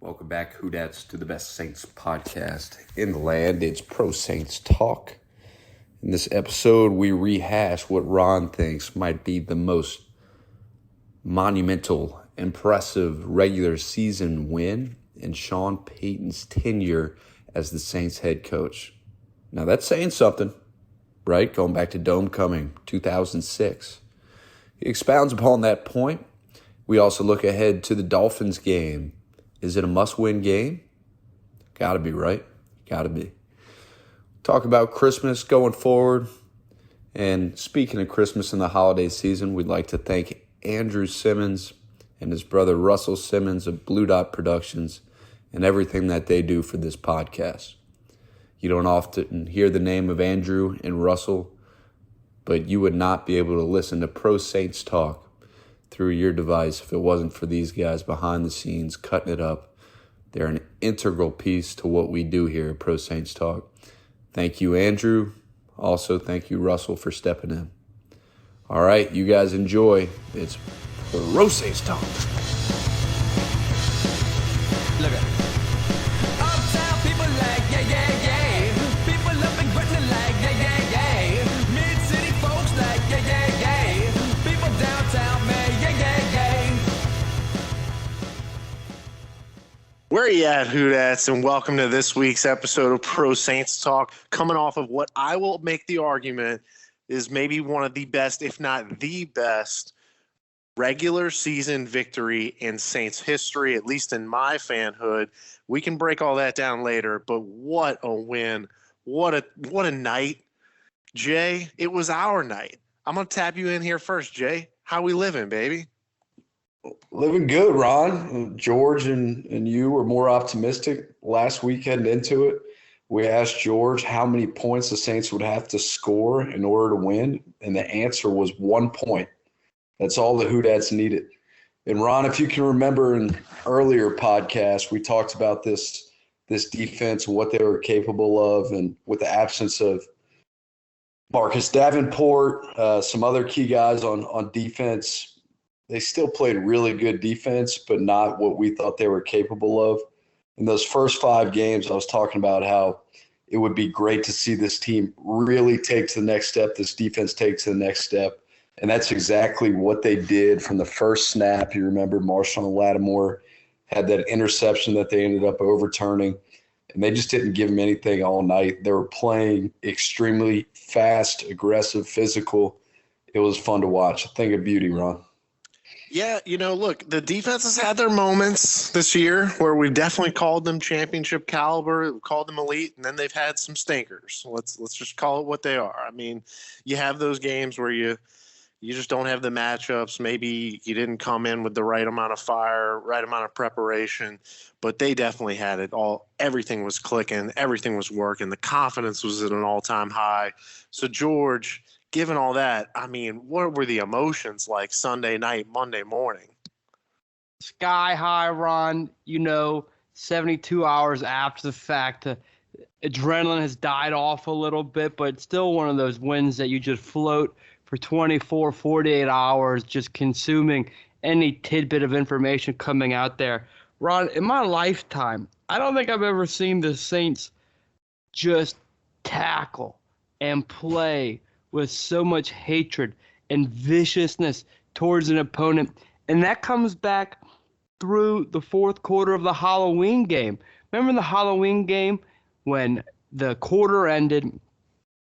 Welcome back, Who-Dats, to the best Saints podcast in the land. It's Pro Saints Talk. In this episode, we rehash what Ron thinks might be the most monumental, impressive regular season win in Sean Payton's tenure as the Saints head coach. Now, that's saying something, right? Going back to Dome Coming, 2006. He expounds upon that point. We also look ahead to the Dolphins game. Is it a must-win game? Gotta be, right? Gotta be. Talk about Christmas going forward. And speaking of Christmas and the holiday season, we'd like to thank Andrew Simmons and his brother Russell Simmons of Blue Dot Productions and everything that they do for this podcast. You don't often hear the name of Andrew and Russell, but you would not be able to listen to Pro Saints Talk through your device if it wasn't for these guys behind the scenes cutting it up. They're an integral piece to what we do here at Pro Saints Talk. Thank you, Andrew. Also, thank you, Russell, for stepping in. All right, you guys enjoy. It's Pro Saints Talk. Look at uptown people like yeah. People up in Gretna like yeah. Mid-city folks like yeah. People downtown man yeah. Where are you at, Who-Dats, and welcome to this week's episode of Pro Saints Talk, coming off of what I will make the argument is maybe one of the best, if not the best, regular season victory in Saints history, at least in my fanhood. We can break all that down later, but what a win. What a night. Jay, it was our night. I'm going to tap you in here first, Jay. How we living, baby? Living good, Ron. George and you were more optimistic last week heading into it. We asked George how many points the Saints would have to score in order to win, and the answer was 1 point. That's all the Who-Dats needed. And, Ron, if you can remember in earlier podcasts, we talked about this defense and what they were capable of, and with the absence of Marcus Davenport, some other key guys on defense, they still played really good defense, but not what we thought they were capable of. In those first 5 games, I was talking about how it would be great to see this team really take to the next step, this defense take to the next step. And that's exactly what they did from the first snap. You remember Marshawn Lattimore had that interception that they ended up overturning, and they just didn't give him anything all night. They were playing extremely fast, aggressive, physical. It was fun to watch. A thing of beauty, Ron. Yeah, look, the defense has had their moments this year where we've definitely called them championship caliber, we called them elite, and then they've had some stinkers. Let's just call it what they are. I mean, you have those games where you just don't have the matchups. Maybe you didn't come in with the right amount of fire, right amount of preparation, but they definitely had it all. Everything was clicking. Everything was working. The confidence was at an all-time high. So, George, given all that, I mean, what were the emotions like Sunday night, Monday morning? Sky high, Ron. 72 hours after the fact, adrenaline has died off a little bit, but it's still one of those wins that you just float for 24, 48 hours, just consuming any tidbit of information coming out there. Ron, in my lifetime, I don't think I've ever seen the Saints just tackle and play with so much hatred and viciousness towards an opponent. And that comes back through the fourth quarter of the Halloween game. Remember the Halloween game when the quarter ended?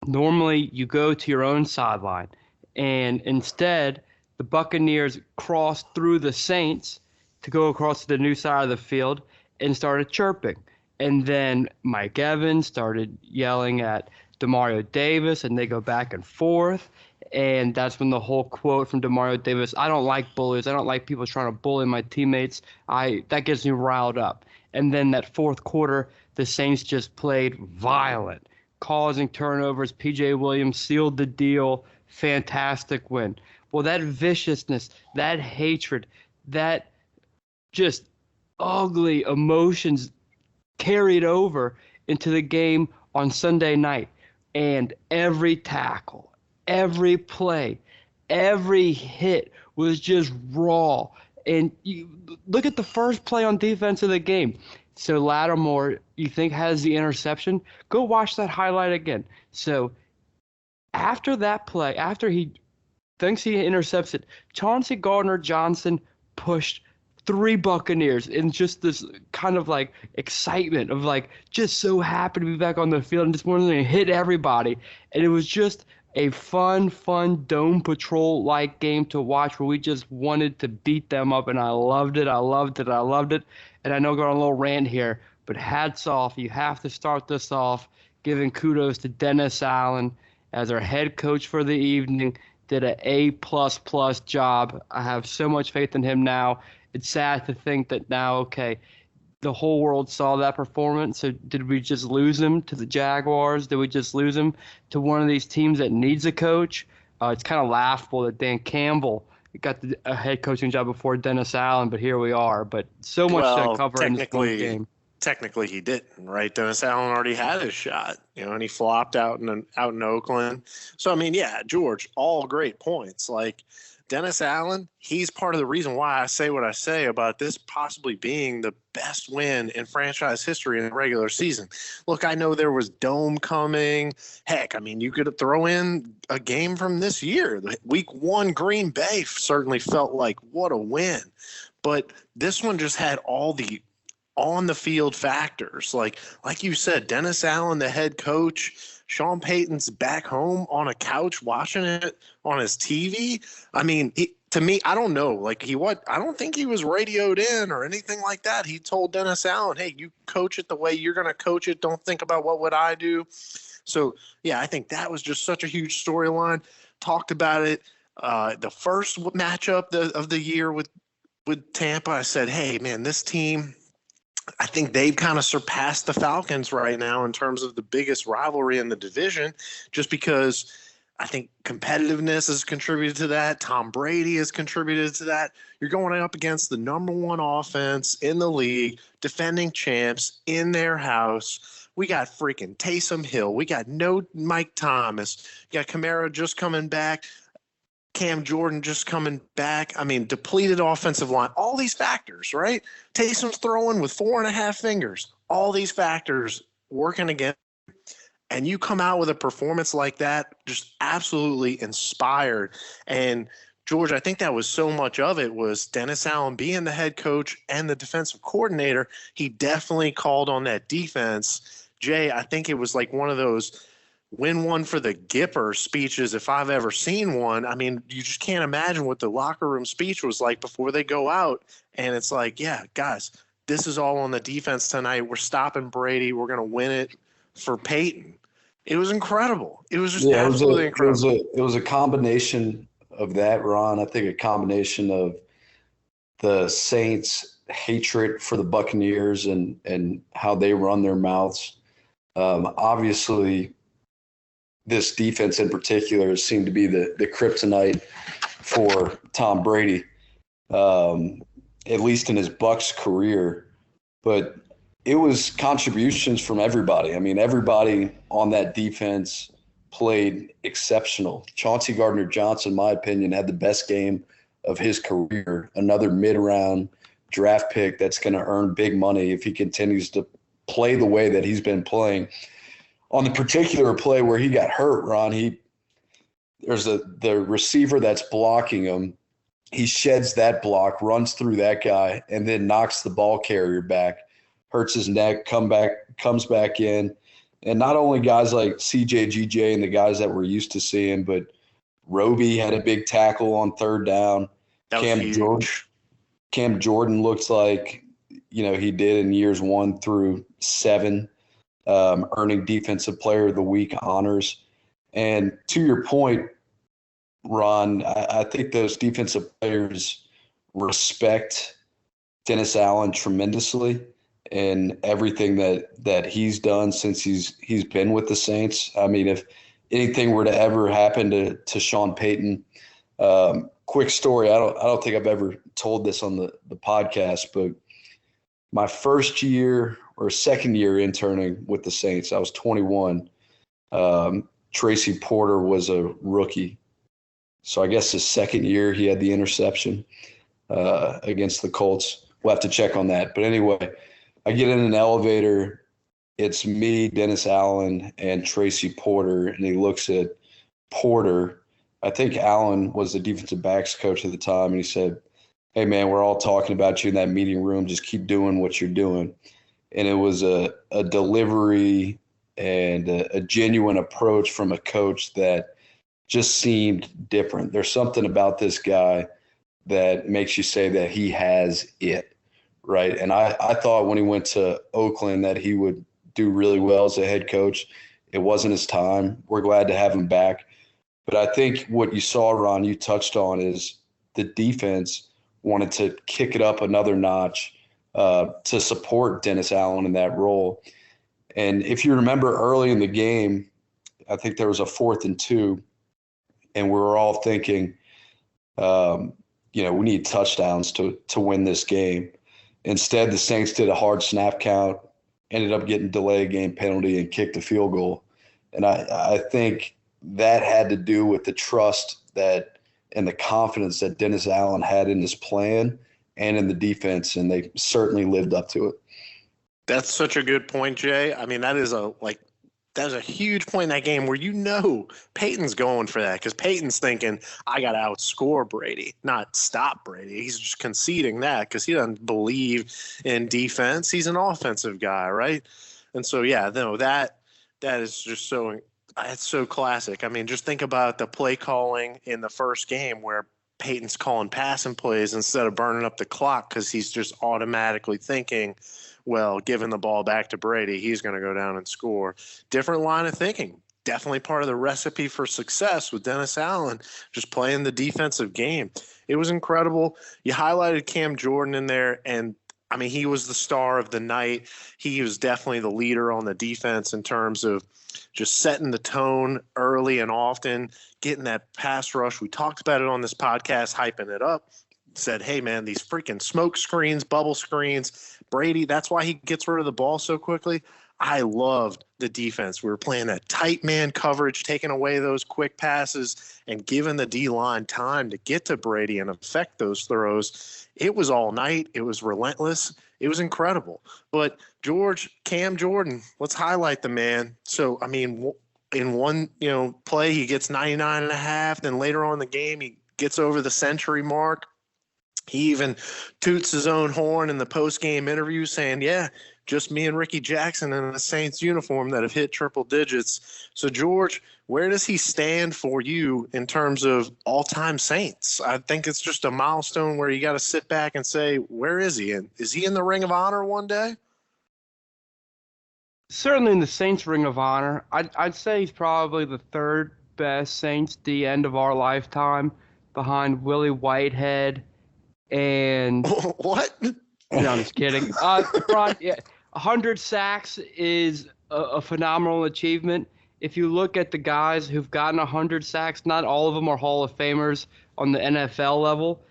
Normally you go to your own sideline, and instead the Buccaneers crossed through the Saints to go across to the new side of the field and started chirping. And then Mike Evans started yelling at Demario Davis, and they go back and forth. And that's when the whole quote from Demario Davis, "I don't like bullies. I don't like people trying to bully my teammates. That gets me riled up." And then that fourth quarter, the Saints just played violent, causing turnovers. P.J. Williams sealed the deal. Fantastic win. Well, that viciousness, that hatred, that just ugly emotions carried over into the game on Sunday night. And every tackle, every play, every hit was just raw And you look at the first play on defense of the game. So Lattimore, you think, has the interception. Go watch that highlight again. So after that play, after he thinks he intercepts it, Chauncey Gardner-Johnson pushed 3 Buccaneers in just this kind of like excitement of like just so happy to be back on the field and just wanted to hit everybody. And it was just a fun Dome Patrol-like game to watch where we just wanted to beat them up, and I loved it. And I know I'm going on a little rant here, but hats off. You have to start this off giving kudos to Dennis Allen as our head coach for the evening. Did an A++ job. I have so much faith in him now. It's sad to think that now, okay, the whole world saw that performance. So did we just lose him to the Jaguars? Did we just lose him to one of these teams that needs a coach? It's kind of laughable that Dan Campbell got a head coaching job before Dennis Allen, but here we are. But so much to cover in this one game. Technically, he didn't, right? Dennis Allen already had his shot, and he flopped out in Oakland. So, I mean, yeah, George, all great points. Like, Dennis Allen, he's part of the reason why I say what I say about this possibly being the best win in franchise history in the regular season. Look, I know there was Dome coming. Heck, I mean, you could throw in a game from this year. Week 1 Green Bay certainly felt like what a win. But this one just had all the on-the-field factors. Like you said, Dennis Allen, the head coach, Sean Payton's back home on a couch watching it on his TV. I mean, to me, I don't know. I don't think he was radioed in or anything like that. He told Dennis Allen, hey, you coach it the way you're going to coach it. Don't think about what would I do. So, yeah, I think that was just such a huge storyline. Talked about it. The first matchup of the year with Tampa, I said, hey, man, this team – I think they've kind of surpassed the Falcons right now in terms of the biggest rivalry in the division, just because I think competitiveness has contributed to that. Tom Brady has contributed to that. You're going up against the number 1 offense in the league, defending champs in their house. We got freaking Taysom Hill. We got no Mike Thomas. You got Kamara just coming back. Cam Jordan just coming back. I mean, depleted offensive line, all these factors, right? Taysom's throwing with 4.5 fingers, all these factors working again. And you come out with a performance like that, just absolutely inspired. And George, I think that was so much of it was Dennis Allen being the head coach and the defensive coordinator. He definitely called on that defense. Jay, I think it was like one of those win one for the Gipper speeches if I've ever seen one. I mean, you just can't imagine what the locker room speech was like before they go out. And it's like, yeah, guys, this is all on the defense tonight. We're stopping Brady. We're going to win it for Peyton. It was incredible. It was just absolutely incredible. It was a combination of that, Ron. I think a combination of the Saints' hatred for the Buccaneers and how they run their mouths. Obviously, this defense in particular seemed to be the kryptonite for Tom Brady, at least in his Bucs career. But it was contributions from everybody. I mean, everybody on that defense played exceptional. Chauncey Gardner-Johnson, in my opinion, had the best game of his career. Another mid-round draft pick that's going to earn big money if he continues to play the way that he's been playing. On the particular play where he got hurt, Ron, there's the receiver that's blocking him. He sheds that block, runs through that guy, and then knocks the ball carrier back, hurts his neck, comes back in. And not only guys like CJ, GJ, and the guys that we're used to seeing, but Roby had a big tackle on third down. Cam Jordan looks like, he did in years 1 through 7. Earning Defensive Player of the Week honors. And to your point, Ron, I think those defensive players respect Dennis Allen tremendously and everything that he's done since he's been with the Saints. I mean, if anything were to ever happen to Sean Payton, quick story, I don't think I've ever told this on the podcast, but my first year or second year interning with the Saints, I was 21. Tracy Porter was a rookie. So I guess his second year he had the interception. against the Colts. We'll have to check on that. But anyway, I get in an elevator. It's me, Dennis Allen, and Tracy Porter, and he looks at Porter. I think Allen was the defensive backs coach at the time, and he said, "Hey, man, we're all talking about you in that meeting room. Just keep doing what you're doing." And it was a delivery and a genuine approach from a coach that just seemed different. There's something about this guy that makes you say that he has it, right? And I thought when he went to Oakland that he would do really well as a head coach. It wasn't his time. We're glad to have him back. But I think what you saw, Ron, you touched on, is the defense wanted to kick it up another notch to support Dennis Allen in that role. And if you remember early in the game, I think there was a 4th and 2, and we were all thinking, we need touchdowns to win this game. Instead, the Saints did a hard snap count, ended up getting delay game penalty and kicked a field goal. And I think that had to do with the trust that and the confidence that Dennis Allen had in his plan and in the defense, and they certainly lived up to it. That's such a good point, Jay. I mean, that is a huge point in that game where Peyton's going for that because Peyton's thinking, I got to outscore Brady, not stop Brady. He's just conceding that because he doesn't believe in defense. He's an offensive guy, right? And so, that is just it's so classic. I mean, just think about the play calling in the first game where Peyton's calling passing plays instead of burning up the clock because he's just automatically thinking, well, giving the ball back to Brady, he's going to go down and score. Different line of thinking. Definitely part of the recipe for success with Dennis Allen, just playing the defensive game. It was incredible. You highlighted Cam Jordan in there, and I mean, he was the star of the night. He was definitely the leader on the defense in terms of just setting the tone early and often, getting that pass rush. We talked about it on this podcast, hyping it up. Said, hey, man, these freaking smoke screens, bubble screens, Brady, that's why he gets rid of the ball so quickly. I loved the defense. We were playing that tight man coverage, taking away those quick passes and giving the D-line time to get to Brady and affect those throws. It was all night. It was relentless. It was incredible. But Cam Jordan, let's highlight the man. So, I mean, in one, play, he gets 99.5. Then later on in the game, he gets over the century mark. He even toots his own horn in the post-game interview saying, yeah, just me and Ricky Jackson in a Saints uniform that have hit triple digits. So, George, where does he stand for you in terms of all-time Saints? I think it's just a milestone where you got to sit back and say, where is he? And is he in the Ring of Honor one day? Certainly in the Saints Ring of Honor. I'd say he's probably the third best Saints D end of our lifetime behind Willie Whitehead and – What? No, I'm just kidding. Ron, 100 sacks is a phenomenal achievement. If you look at the guys who've gotten 100 sacks, not all of them are Hall of Famers on the NFL level.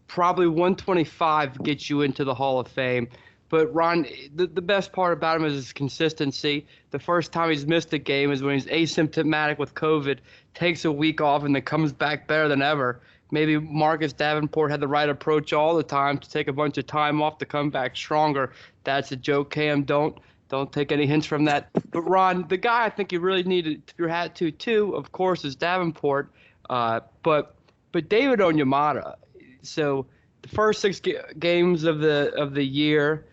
Probably 125 gets you into the Hall of Fame. But, Ron, the best part about him is his consistency. The first time he's missed a game is when he's asymptomatic with COVID, takes a week off, and then comes back better than ever. Maybe Marcus Davenport had the right approach all the time to take a bunch of time off to come back stronger. That's a joke, Cam. Don't take any hints from that. But, Ron, the guy I think you really need to tip your hat to, too, of course, is Davenport. But David Onyemata. So the first 6 games of the year,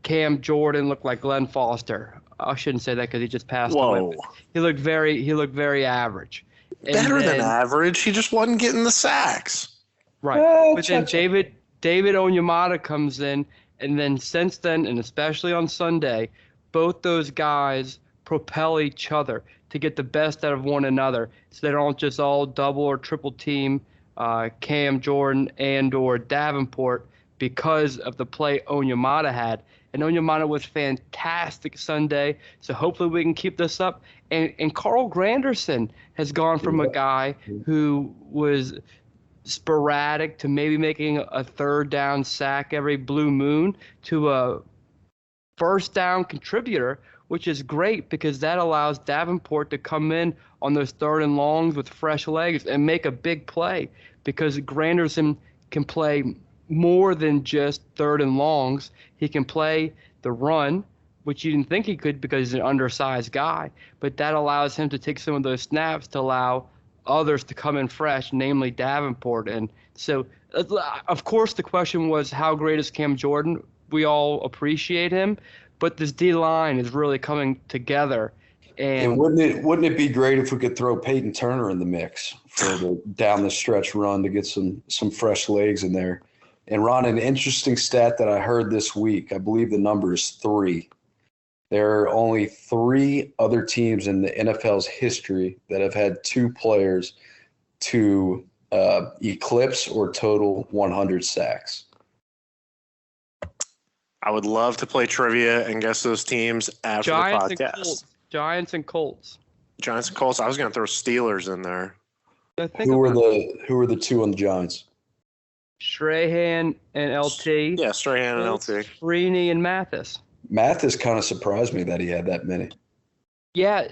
Cam Jordan looked like Glenn Foster. I shouldn't say that because he just passed away. He looked very average. Better than average. He just wasn't getting the sacks. Right. But then David Onyemata comes in, and then since then, and especially on Sunday, both those guys propel each other to get the best out of one another so they don't just all double or triple team Cam Jordan and or Davenport because of the play Onyemata had. And Onyemata was fantastic Sunday, so hopefully we can keep this up. And Carl Granderson has gone from a guy who was sporadic to maybe making a third down sack every blue moon to a first down contributor, which is great because that allows Davenport to come in on those third and longs with fresh legs and make a big play because Granderson can play more than just third and longs. He can play the run, which you didn't think he could because he's an undersized guy. But that allows him to take some of those snaps to allow others to come in fresh, namely Davenport. And so, of course, the question was, how great is Cam Jordan? We all appreciate him, but this D-line is really coming together. And wouldn't it be great if we could throw Peyton Turner in the mix for the down the stretch run to get some fresh legs in there? And Ron, an interesting stat that I heard this week, I believe the number is 3. There are only 3 other teams in the NFL's history that have had 2 players to eclipse or total 100 sacks. I would love to play trivia and guess those teams after Giants the podcast. Giants and Colts. Giants and Colts. I was going to throw Steelers in there. Who are the 2 on the Giants? Strahan and LT. Yeah, Strahan and LT. Freeney and Mathis. Mathis kind of surprised me that he had that many. Yeah,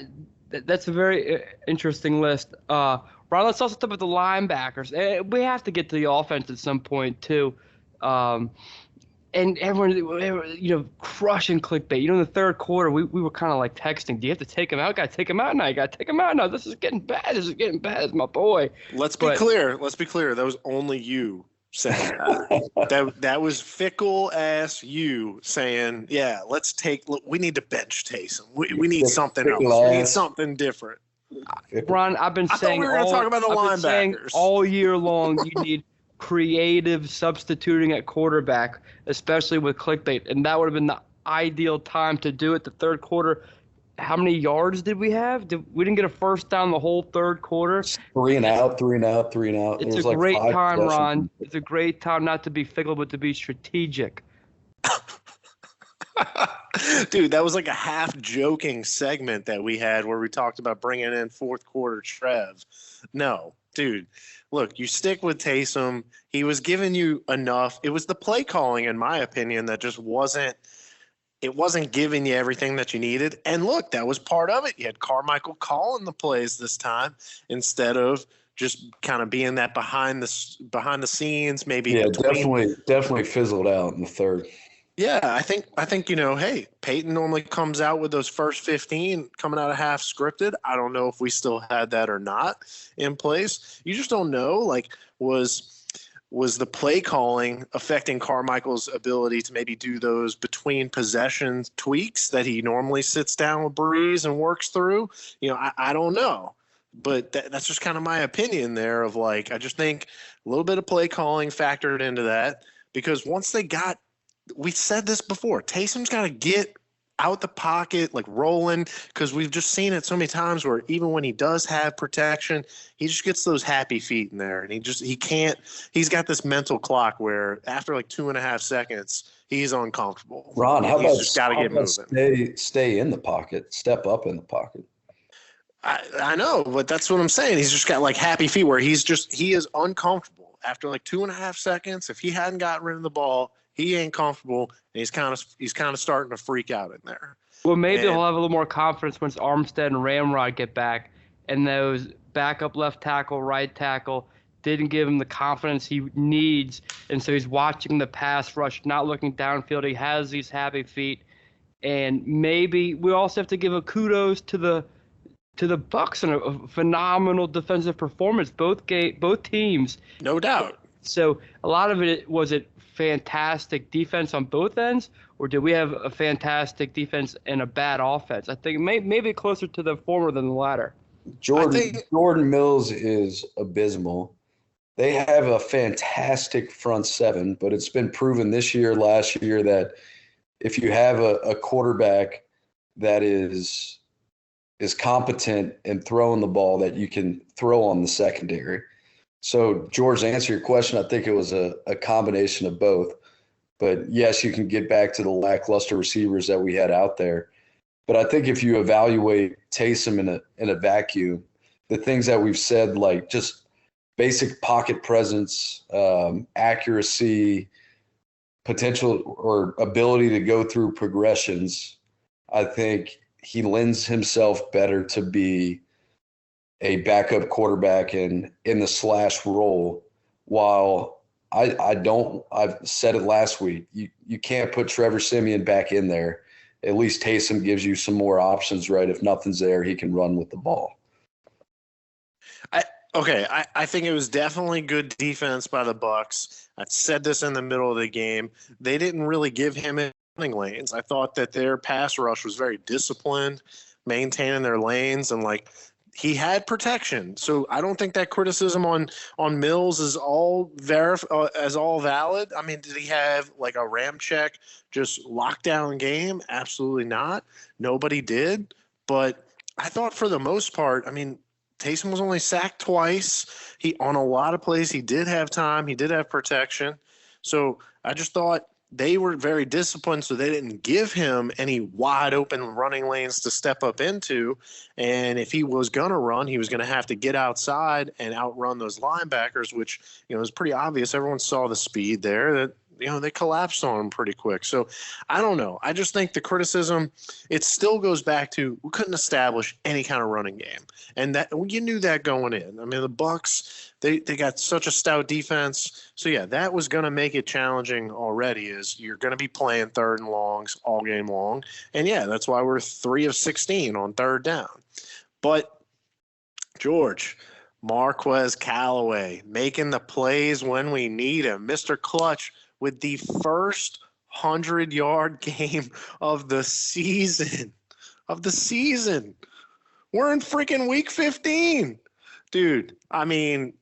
that's a very interesting list. Ron, let's also talk about the linebackers. We have to get to the offense at some point, too. And everyone, crushing clickbait. In the third quarter, we were kind of like texting, do you have to take him out? Got to take him out now. You got to take him out now. This is getting bad. It's my boy. Let's be clear. That was only you saying that. that was fickle ass you saying, yeah, we need to bench Taysom. We need something else. We need something different. Ron, I've been saying we were going to talk about the linebackers all year long. You need creative substituting at quarterback, especially with clickbait, and that would have been the ideal time to do it. The third quarter, how many yards did we have? We didn't get a first down the whole third quarter. 3 and out. It's a great time, Ron. It's a great time not to be fickle, but to be strategic. Dude, that was like a half joking segment that we had where we talked about bringing in fourth quarter Trev. No, dude. Look, you stick with Taysom. He was giving you enough. It was the play calling, in my opinion, that just wasn't giving you everything that you needed. And look, that was part of it. You had Carmichael calling the plays this time instead of just kind of being that behind the scenes, maybe. Yeah, definitely fizzled out in the third. Yeah, I think hey, Peyton normally comes out with those first 15 coming out of half scripted. I don't know if we still had that or not in place. You just don't know. Like, was the play calling affecting Carmichael's ability to maybe do those between possession tweaks that he normally sits down with Breeze and works through? I don't know. But that's just kind of my opinion there of like, I just think a little bit of play calling factored into that, because once we said this before, Taysom's got to get out the pocket, like rolling, because we've just seen it so many times where even when he does have protection, he just gets those happy feet in there, and he's got this mental clock where after like 2.5 seconds, he's uncomfortable. Ron, how about just got to get moving? Stay in the pocket, step up in the pocket. I know, but that's what I'm saying. He's just got like happy feet where he is uncomfortable after like 2.5 seconds. If he hadn't gotten rid of the ball, he ain't comfortable, and he's kind of starting to freak out in there. Well, maybe he'll have a little more confidence once Armstead and Ramrod get back, and those backup left tackle, right tackle didn't give him the confidence he needs, and so he's watching the pass rush, not looking downfield. He has these happy feet, and maybe we also have to give a kudos to the Bucs and a phenomenal defensive performance. Both teams, no doubt. So a lot of it was fantastic defense on both ends, or did we have a fantastic defense and a bad offense? I think maybe closer to the former than the latter. Jordan Mills is abysmal. They have a fantastic front seven, but it's been proven this year, last year, that if you have a quarterback that is competent in throwing the ball, that you can throw on the secondary. So, George, to answer your question, I think it was a combination of both. But, yes, you can get back to the lackluster receivers that we had out there. But I think if you evaluate Taysom in a vacuum, the things that we've said, like just basic pocket presence, accuracy, potential or ability to go through progressions, I think he lends himself better to be a backup quarterback in the slash role, while I've said it last week. You can't put Trevor Siemian back in there. At least Taysom gives you some more options, right? If nothing's there, he can run with the ball. I think it was definitely good defense by the Bucs. I said this in the middle of the game. They didn't really give him running lanes. I thought that their pass rush was very disciplined, maintaining their lanes, and he had protection. So I don't think that criticism on Mills is all valid. I mean, did he have a ram check, just lockdown game? Absolutely not. Nobody did. But I thought for the most part, I mean, Taysom was only sacked twice. On a lot of plays, he did have time. He did have protection. So I just thought they were very disciplined, so they didn't give him any wide open running lanes to step up into. And if he was going to run, he was going to have to get outside and outrun those linebackers, which, is pretty obvious. Everyone saw the speed there that, they collapsed on him pretty quick. So I don't know. I just think the criticism, it still goes back to we couldn't establish any kind of running game. And that you knew that going in. I mean, the Bucs, they got such a stout defense. So, yeah, that was going to make it challenging already, is you're going to be playing third and longs all game long. And, yeah, that's why we're 3 of 16 on third down. But, George, Marquez Callaway making the plays when we need him. Mr. Clutch with the first 100-yard game of the season. We're in freaking week 15. Dude, I mean,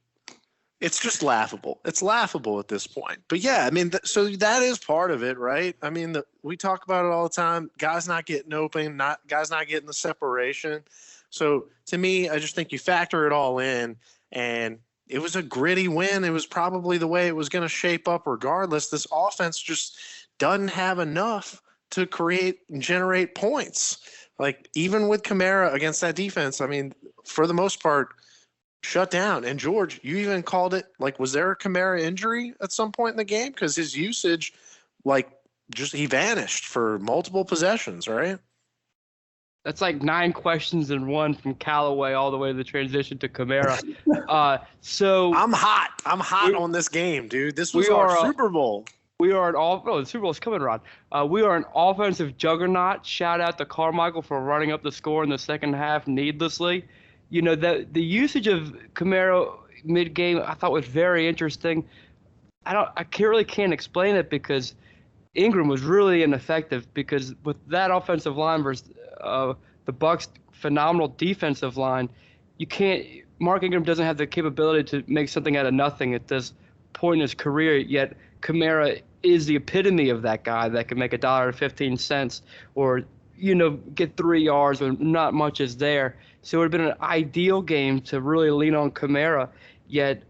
it's just laughable. It's laughable at this point. But, yeah, I mean, so that is part of it, right? I mean, we talk about it all the time. Guys not getting open, guys not getting the separation. So, to me, I just think you factor it all in, and it was a gritty win. It was probably the way it was going to shape up regardless. This offense just doesn't have enough to create and generate points. Even with Kamara against that defense, I mean, for the most part, shut down. And, George, you even called it, was there a Kamara injury at some point in the game? Because his usage, he vanished for multiple possessions, right? That's 9 questions in one from Callaway all the way to the transition to Kamara. So I'm hot on this game, dude. This was our Super Bowl. We are the Super Bowl's coming, Ron. We are an offensive juggernaut. Shout out to Carmichael for running up the score in the second half needlessly. The usage of Kamara mid-game I thought was very interesting. I can't explain it because Ingram was really ineffective, because with that offensive line versus the Bucs' phenomenal defensive line, Mark Ingram doesn't have the capability to make something out of nothing at this point in his career, yet Kamara is the epitome of that guy that can make $1.15 or, get 3 yards when not much is there. So it would have been an ideal game to really lean on Kamara, yet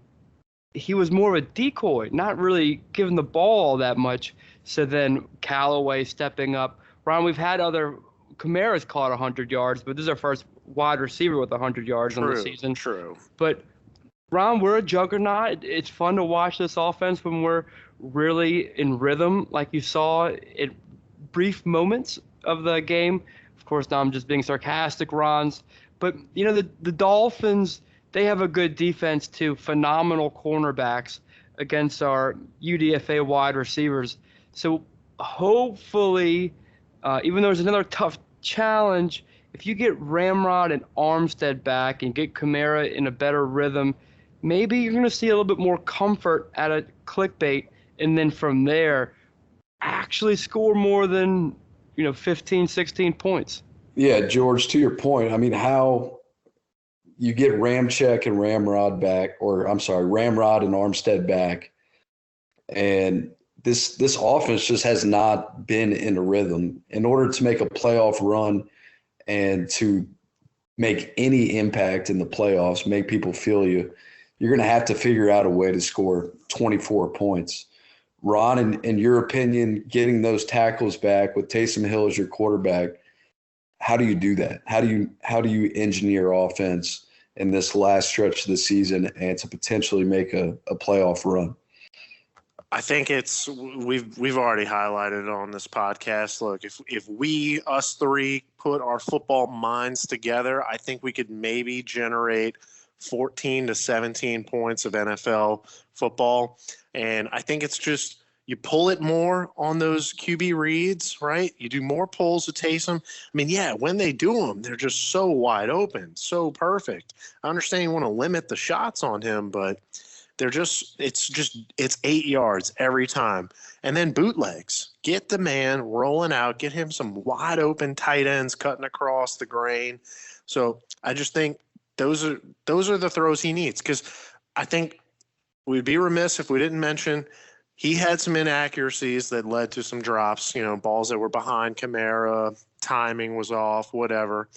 he was more of a decoy, not really giving the ball all that much. So then Callaway stepping up. Ron, we've had other – Kamara's caught 100 yards, but this is our first wide receiver with 100 yards on the season. True. But, Ron, we're a juggernaut. It's fun to watch this offense when we're really in rhythm, like you saw in brief moments of the game. Of course, now I'm just being sarcastic, Ron's. But, the Dolphins, they have a good defense too, phenomenal cornerbacks against our UDFA wide receivers. So hopefully, even though there's another tough challenge, if you get Ramrod and Armstead back and get Kamara in a better rhythm, maybe you're going to see a little bit more comfort at a clickbait, and then from there actually score more than 15, 16 points. Yeah, George, to your point, I mean, how you get Ramczyk and Ramrod back, Ramrod and Armstead back, and this offense just has not been in a rhythm. In order to make a playoff run and to make any impact in the playoffs, make people feel you're going to have to figure out a way to score 24 points. Ron, in your opinion, getting those tackles back with Taysom Hill as your quarterback, how do you do that? How do you engineer offense in this last stretch of the season and to potentially make a playoff run? I think we've already highlighted it on this podcast. Look, if us three put our football minds together, I think we could maybe generate 14 to 17 points of NFL football. And I think it's just you pull it more on those QB reads, right? You do more pulls with Taysom. I mean, yeah, when they do them, they're just so wide open, so perfect. I understand you want to limit the shots on him, but it's 8 yards every time. And then bootlegs. Get the man rolling out, get him some wide open tight ends cutting across the grain. So I just think those are the throws he needs, because I think we'd be remiss if we didn't mention he had some inaccuracies that led to some drops, balls that were behind Kamara, timing was off, whatever.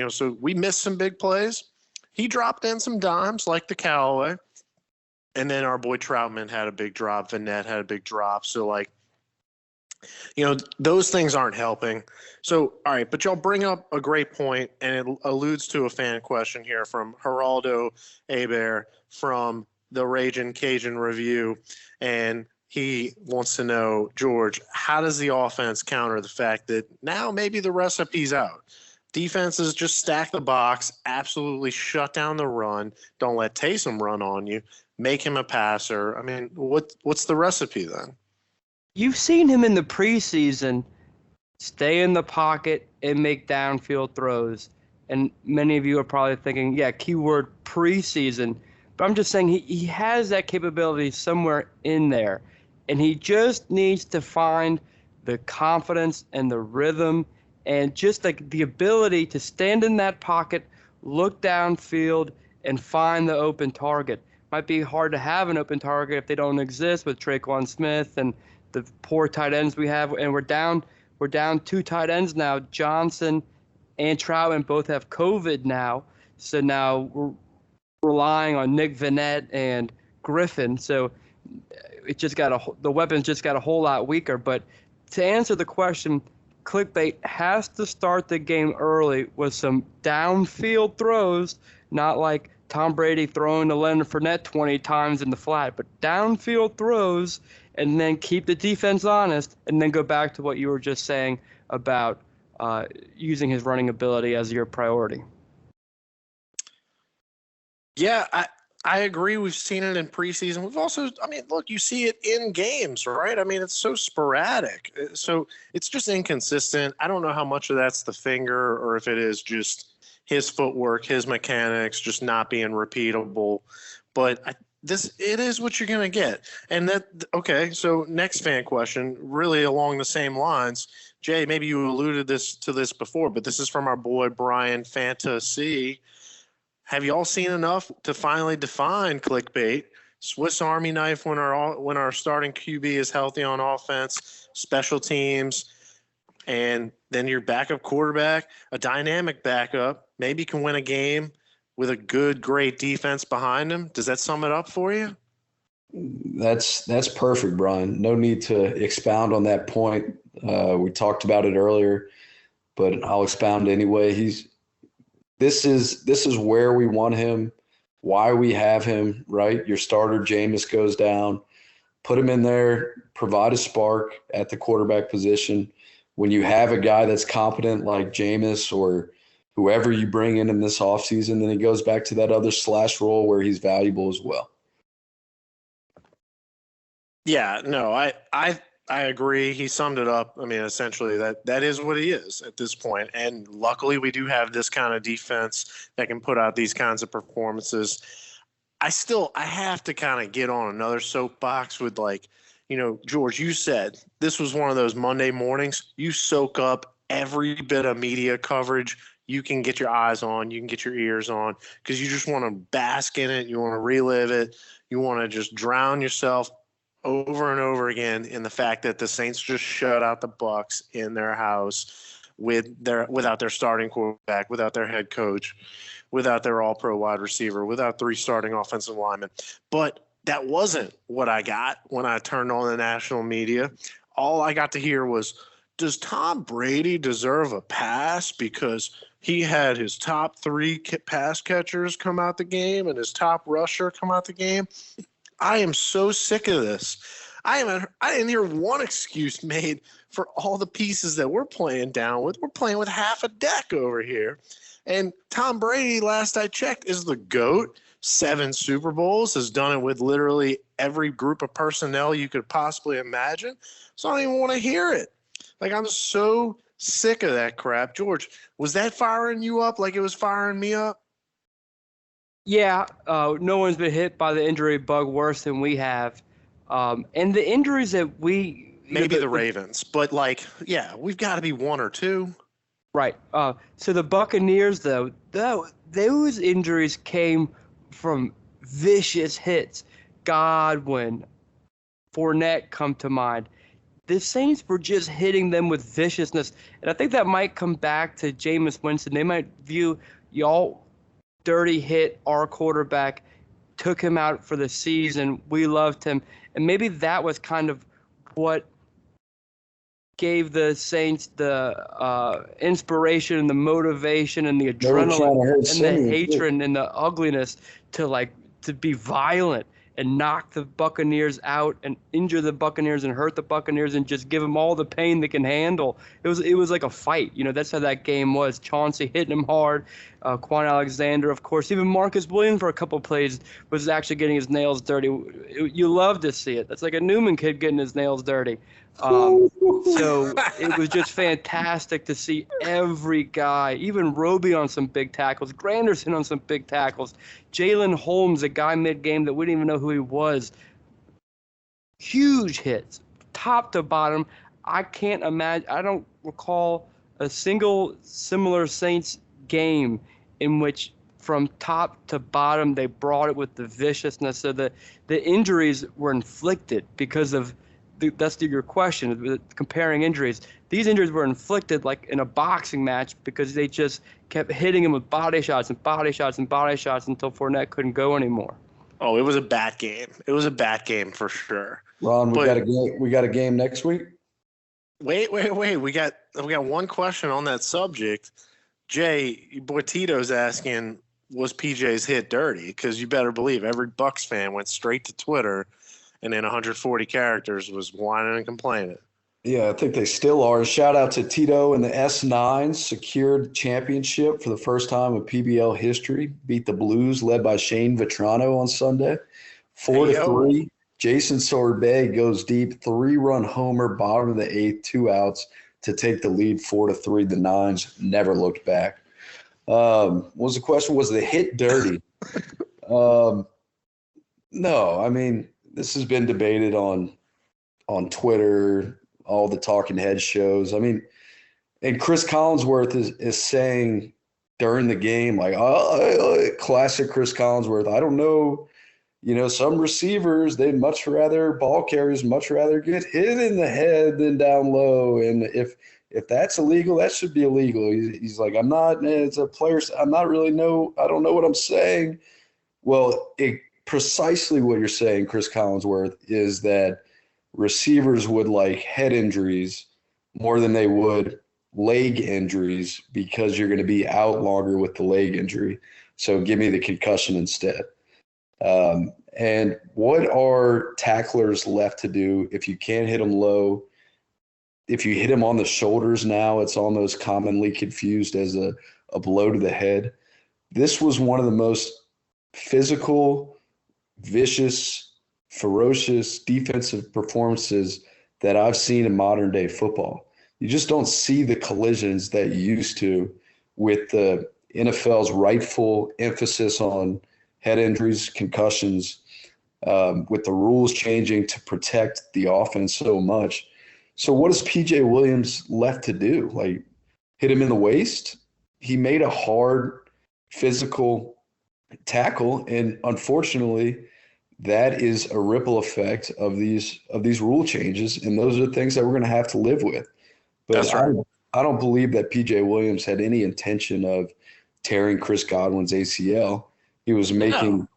So we missed some big plays. He dropped in some dimes like the Callaway. And then our boy Troutman had a big drop. Vanette had a big drop. So, those things aren't helping. So, all right, but y'all bring up a great point, and it alludes to a fan question here from Geraldo Aber from the Ragin' Cajun Review. And he wants to know, George, how does the offense counter the fact that now maybe the recipe's out? Defenses just stack the box, absolutely shut down the run, don't let Taysom run on you, make him a passer. I mean, what's the recipe then? You've seen him in the preseason stay in the pocket and make downfield throws. And many of you are probably thinking, yeah, keyword preseason. But I'm just saying he has that capability somewhere in there. And he just needs to find the confidence and the rhythm and just like the ability to stand in that pocket, look downfield, and find the open target. Might be hard to have an open target if they don't exist with Traquan Smith and the poor tight ends we have. And we're down 2 tight ends now. Johnson and Troutman both have COVID now. So now we're relying on Nick Vanette and Griffin. So it just the weapons just got a whole lot weaker. But to answer the question, Clickbait has to start the game early with some downfield throws, not like Tom Brady throwing to Leonard Fournette 20 times in the flat, but downfield throws, and then keep the defense honest, and then go back to what you were just saying about using his running ability as your priority. Yeah, I agree. We've seen it in preseason. We've also, look, you see it in games, right? I mean, it's so sporadic. So it's just inconsistent. I don't know how much of that's the finger or if it is just his footwork, his mechanics, just not being repeatable. But it is what you're going to get. And okay, so next fan question, really along the same lines. Jay, maybe you alluded to this before, but this is from our boy Brian Fantasy. Have you all seen enough to finally define Clickbait? Swiss Army knife when our starting QB is healthy on offense, special teams, and then your backup quarterback, a dynamic backup, maybe can win a game with a great defense behind him. Does that sum it up for you? That's perfect, Brian. No need to expound on that point. We talked about it earlier, but I'll expound anyway. This is where we want him, why we have him, right? Your starter, Jameis, goes down. Put him in there, provide a spark at the quarterback position. When you have a guy that's competent like Jameis or whoever you bring in this offseason, then he goes back to that other slash role where he's valuable as well. Yeah, no, I agree. He summed it up. I mean, essentially that is what he is at this point. And luckily we do have this kind of defense that can put out these kinds of performances. I have to kind of get on another soapbox with George, you said this was one of those Monday mornings. You soak up every bit of media coverage you can get your eyes on, you can get your ears on, because you just want to bask in it. You want to relive it. You want to just drown yourself over and over again in the fact that the Saints just shut out the Bucs in their house without their starting quarterback, without their head coach, without their all-pro wide receiver, without 3 starting offensive linemen. But that wasn't what I got when I turned on the national media. All I got to hear was, does Tom Brady deserve a pass because he had his top 3 pass catchers come out the game and his top rusher come out the game? I am so sick of this. I didn't hear one excuse made for all the pieces that we're playing down with. We're playing with half a deck over here. And Tom Brady, last I checked, is the GOAT. 7 Super Bowls, has done it with literally every group of personnel you could possibly imagine. So I don't even want to hear it. Like, I'm so sick of that crap. George, was that firing you up like it was firing me up? Yeah, no one's been hit by the injury bug worse than we have. And the injuries that Maybe the Ravens, but like, yeah, we've got to be 1 or 2. Right. So the Buccaneers, though, those injuries came from vicious hits. Godwin, Fournette come to mind. The Saints were just hitting them with viciousness. And I think that might come back to Jameis Winston. They might view y'all dirty hit our quarterback, took him out for the season. We loved him. And maybe that was kind of what gave the Saints the inspiration and the motivation and the adrenaline and the hatred and the ugliness to be violent and knock the Buccaneers out and injure the Buccaneers and hurt the Buccaneers and just give them all the pain they can handle. It was like a fight. That's how that game was. Chauncey hitting him hard. Quan Alexander, of course. Even Marcus Williams for a couple plays was actually getting his nails dirty. You love to see it. That's like a Newman kid getting his nails dirty. So it was just fantastic to see every guy, even Roby on some big tackles, Granderson on some big tackles, Jalen Holmes, a guy mid-game that we didn't even know who he was. Huge hits, top to bottom. I can't imagine. I don't recall a single similar Saints game in which from top to bottom they brought it with the viciousness. So the injuries were inflicted because of that's your question, comparing injuries. These injuries were inflicted like in a boxing match because they just kept hitting him with body shots and body shots and body shots until Fournette couldn't go anymore. Oh, it was a bat game. It was a bat game for sure. Ron, we got a game next week. Wait. We got one question on that subject. Jay, your boy Tito's asking, was PJ's hit dirty? Because you better believe every Bucs fan went straight to Twitter and in 140 characters was whining and complaining. Yeah, I think they still are. Shout out to Tito and the S9 secured championship for the first time in PBL history. Beat the Blues, led by Shane Vetrano on Sunday. 4-3. Jason Sorbet goes deep, 3-run homer, bottom of the 8th, 2 outs to take the lead 4-3. The Nines never looked back. What was the question? Was the hit dirty? No, I mean, this has been debated on Twitter, all the talking head shows. I mean, and Chris Collinsworth is saying during the game, like, classic Chris Collinsworth. I don't know, some receivers, ball carriers much rather get hit in the head than down low. And if that's illegal, that should be illegal. He's like, it's a player. I don't know what I'm saying. Well, precisely what you're saying, Chris Collinsworth, is that receivers would like head injuries more than they would leg injuries because you're going to be out longer with the leg injury. So give me the concussion instead. And what are tacklers left to do if you can't hit them low? If you hit them on the shoulders now, it's almost commonly confused as a blow to the head. This was one of the most physical, vicious, ferocious defensive performances that I've seen in modern day football. You just don't see the collisions that you used to with the NFL's rightful emphasis on head injuries, concussions, with the rules changing to protect the offense so much. So what is PJ Williams left to do? Like, hit him in the waist? He made a hard physical tackle, and unfortunately that is a ripple effect of these rule changes, and those are the things that we're going to have to live with. But That's right. I don't believe that PJ Williams had any intention of tearing Chris Godwin's ACL. He was making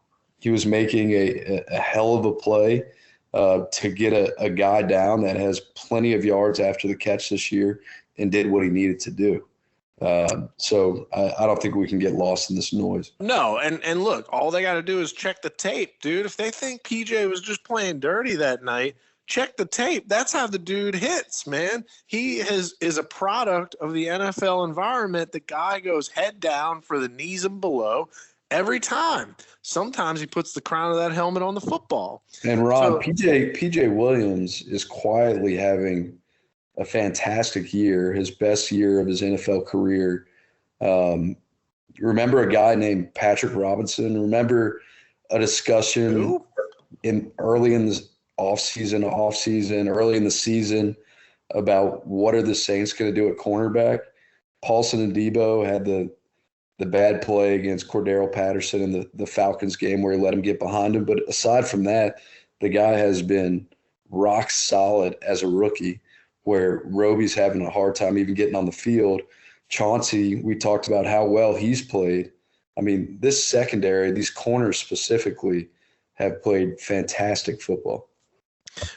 a hell of a play to get a guy down that has plenty of yards after the catch this year and did what he needed to do. So I don't think we can get lost in this noise. No, and look, all they got to do is check the tape, dude. If they think PJ was just playing dirty that night, check the tape. That's how the dude hits, man. He is a product of the NFL environment. The guy goes head down for the knees and below, every time. Sometimes he puts the crown of that helmet on the football. And Ron, So- PJ Williams is quietly having a fantastic year, his best year of his NFL career. Remember a guy named Patrick Robinson? Remember a discussion Who? early in the early in the season about what are the Saints going to do at cornerback? Paulson and Debo had the bad play against Cordero Patterson in the Falcons game where he let him get behind him. But aside from that, the guy has been rock solid as a rookie, where Roby's having a hard time even getting on the field. Chauncey, we talked about how well he's played. I mean, this secondary, these corners specifically, have played fantastic football.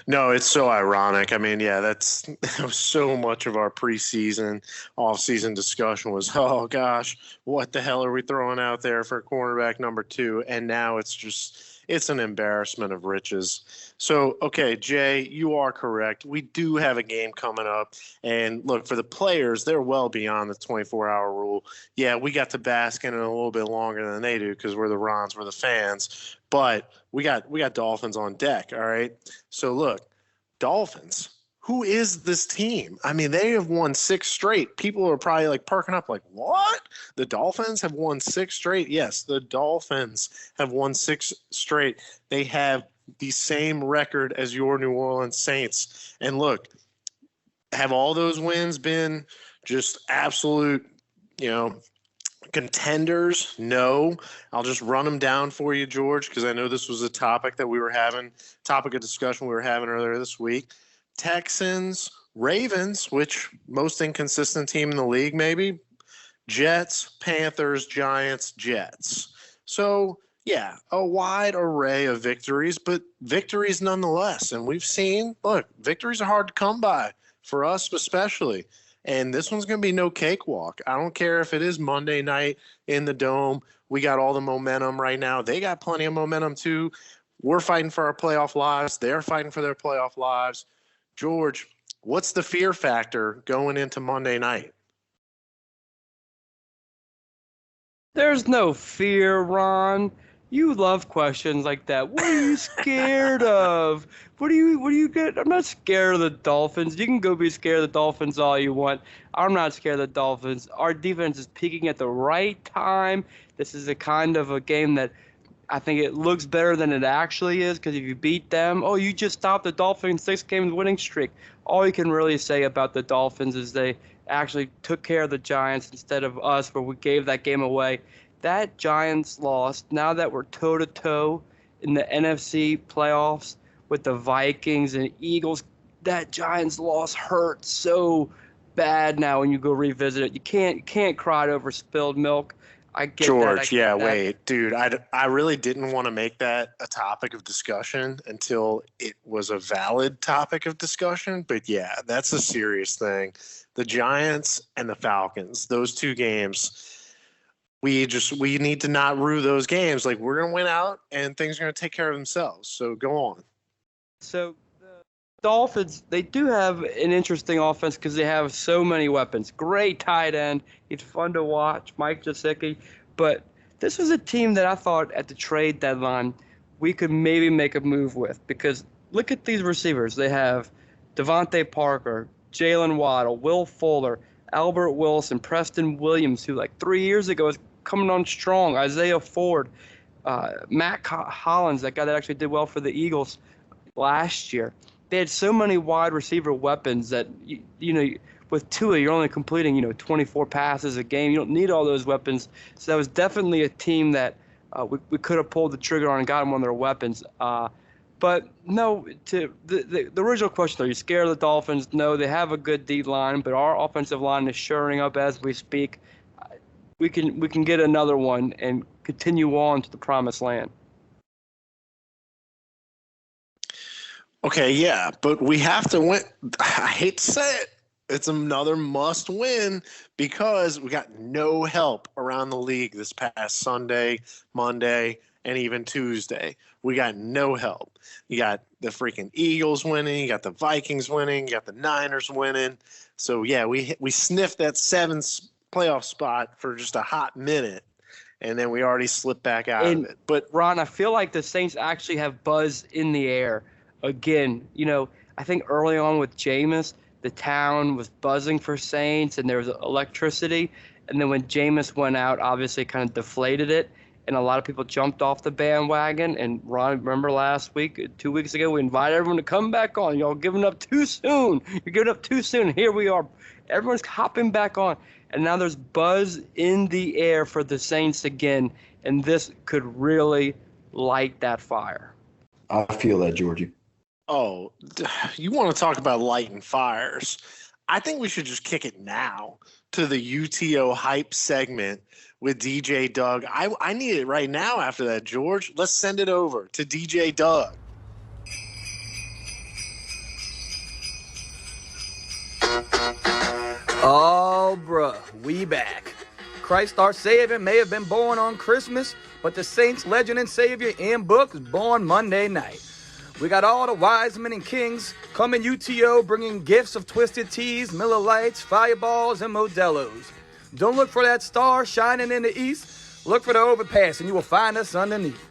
No, it's so ironic. I mean, yeah, that was so much of our preseason, off-season discussion was, oh gosh, what the hell are we throwing out there for cornerback number 2? And now it's an embarrassment of riches. So, okay, Jay, you are correct. We do have a game coming up. And look, for the players, they're well beyond the 24-hour rule. Yeah, we got to bask in it a little bit longer than they do because we're the Rons, we're the fans. But we got Dolphins on deck, all right? So, look, Dolphins, who is this team? I mean, they have won 6 straight. People are probably like perking up like, what? The Dolphins have won 6 straight? Yes, the Dolphins have won 6 straight. They have the same record as your New Orleans Saints. And look, have all those wins been just absolute, contenders? No. I'll just run them down for you, George, because I know this was a topic of discussion we were having earlier this week. Texans, Ravens, which most inconsistent team in the league maybe, Jets, Panthers, Giants, Jets. So, yeah, a wide array of victories, but victories nonetheless. And we've seen, look, victories are hard to come by, for us especially. And this one's going to be no cakewalk. I don't care if it is Monday night in the Dome. We got all the momentum right now. They got plenty of momentum too. We're fighting for our playoff lives. They're fighting for their playoff lives. George, what's the fear factor going into Monday night? There's no fear, Ron. You love questions like that. What are you scared of? What do you get? I'm not scared of the Dolphins. You can go be scared of the Dolphins all you want. I'm not scared of the Dolphins. Our defense is peaking at the right time. This is a kind of a game that I think it looks better than it actually is, because if you beat them, you just stopped the Dolphins' 6-game winning streak. All you can really say about the Dolphins is they actually took care of the Giants instead of us, where we gave that game away. That Giants loss, now that we're toe-to-toe in the NFC playoffs with the Vikings and Eagles, that Giants loss hurts so bad now when you go revisit it. You can't cry over spilled milk. I get George, that. Wait, dude, I really didn't want to make that a topic of discussion until it was a valid topic of discussion. But yeah, that's a serious thing. The Giants and the Falcons, those 2 games, we need to not rue those games. Like, we're going to win out and things are going to take care of themselves. So go on. So the Dolphins, they do have an interesting offense because they have so many weapons. Great tight end. He's fun to watch, Mike Gesicki. But this was a team that I thought at the trade deadline we could maybe make a move with, because look at these receivers. They have Devontae Parker, Jalen Waddle, Will Fuller, Albert Wilson, Preston Williams, who like 3 years ago was coming on strong, Isaiah Ford, Matt Hollins, that guy that actually did well for the Eagles last year. They had so many wide receiver weapons that, with Tua, you're only completing, 24 passes a game. You don't need all those weapons. So that was definitely a team that we could have pulled the trigger on and got them on their weapons. But no, to the original question, are you scared of the Dolphins? No, they have a good D line, but our offensive line is shoring up as we speak. We can get another one and continue on to the promised land. Okay, yeah, but we have to win. I hate to say it. It's another must win because we got no help around the league this past Sunday, Monday, and even Tuesday. We got no help. You got the freaking Eagles winning. You got the Vikings winning. You got the Niners winning. So, yeah, we sniffed that 7th playoff spot for just a hot minute. and then we already slipped back out And of it. But Ron, I feel like the Saints actually have buzz in the air again. I think early on with Jameis, the town was buzzing for Saints, and there was electricity. And then when Jameis went out, obviously kind of deflated it, and a lot of people jumped off the bandwagon. And Ron, remember last week, 2 weeks ago, we invited everyone to come back on. Y'all giving up too soon. You're giving up too soon. Here we are. Everyone's hopping back on. And now there's buzz in the air for the Saints again, and this could really light that fire. I feel that, Georgie. oh, you want to talk about lighting fires? I think we should just kick it now to the UTO hype segment with DJ Doug. I need it right now after that, George. Let's send it over to DJ Doug. Oh, bruh, we back. Christ our Savior may have been born on Christmas, but the Saints' legend and Savior Ian Book was born Monday night. We got all the wise men and kings coming UTO, bringing gifts of twisted teas, Miller Lights, Fireballs, and Modelo's. Don't look for that star shining in the east. Look for the overpass, and you will find us underneath.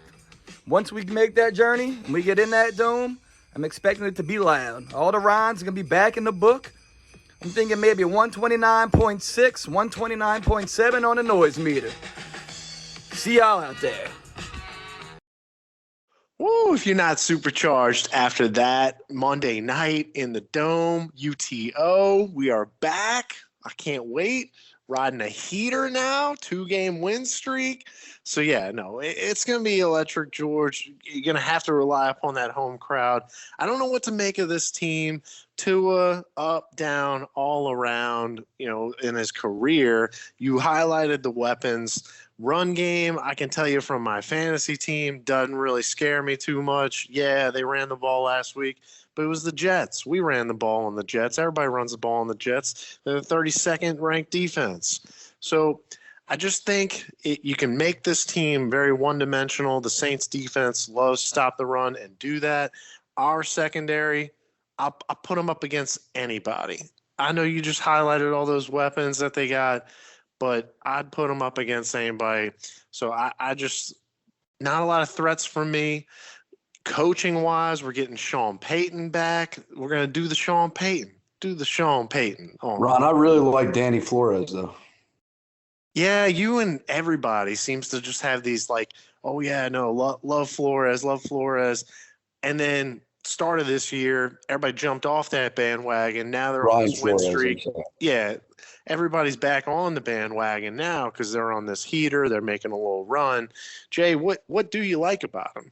Once we make that journey and we get in that dome, I'm expecting it to be loud. All the rhymes are going to be back in the book. I'm thinking maybe 129.6, 129.7 on the noise meter. See y'all out there. Woo, if you're not supercharged after that Monday night in the Dome, UTO, we are back. I can't wait. Riding a heater now, 2-game win streak. So, yeah, no, it's going to be electric, George. You're going to have to rely upon that home crowd. I don't know what to make of this team. Tua, up, down, all around, in his career. You highlighted the weapons. Run game, I can tell you from my fantasy team, doesn't really scare me too much. Yeah, they ran the ball last week, but it was the Jets. We ran the ball on the Jets. Everybody runs the ball on the Jets. They're the 32nd ranked defense. So I just think you can make this team very one-dimensional. The Saints defense loves stop the run and do that. Our secondary, I'll put them up against anybody. I know you just highlighted all those weapons that they got, but I'd put them up against anybody. So I just – not a lot of threats from me. Coaching-wise, we're getting Sean Payton back. We're going to do the Sean Payton. Ron, I really like Danny Flores, though. Yeah, you and everybody seems to just have these like, oh, yeah, no, love Flores. And then start of this year, everybody jumped off that bandwagon. Now they're on this win streak. Yeah, everybody's back on the bandwagon now because they're on this heater. They're making a little run. Jay, what do you like about him?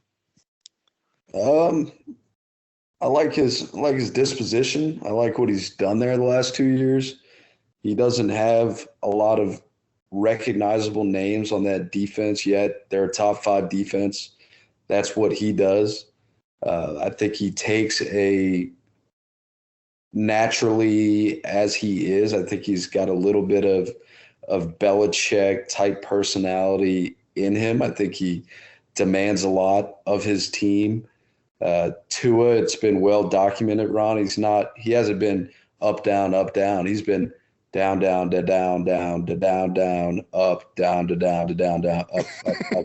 I like his disposition. I like what he's done there the last 2 years. He doesn't have a lot of recognizable names on that defense yet. They're a top 5 defense. That's what he does. I think he takes naturally as he is. I think he's got a little bit of Belichick type personality in him. I think he demands a lot of his team. Tua, it's been well documented, Ron. He hasn't been up, down, up, down. He's been down, down, to down, down, to down, down, up, down, to down, to down, down, up, up.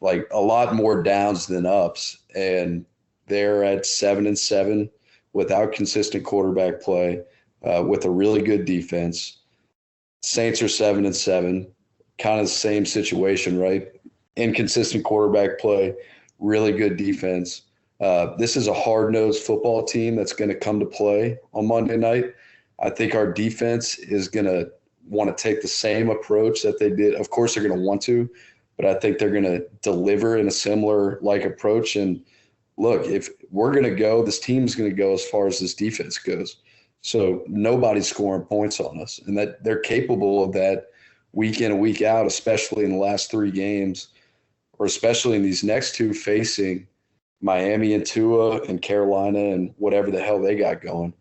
Like a lot more downs than ups. And they're at 7-7 without consistent quarterback play, with a really good defense. Saints are 7-7, kind of the same situation, right? Inconsistent quarterback play, really good defense. This is a hard-nosed football team that's going to come to play on Monday night. I think our defense is going to want to take the same approach that they did. Of course, they're going to want to, but I think they're going to deliver in a similar approach. And look, if we're going to go, this team's going to go as far as this defense goes. So nobody's scoring points on us, and that they're capable of that week in and week out, especially in the last 3 games, or especially in these next 2 facing Miami and Tua and Carolina and whatever the hell they got going.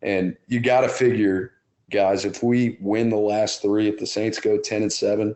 And you got to figure, guys, if we win the last 3, if the Saints go 10-7,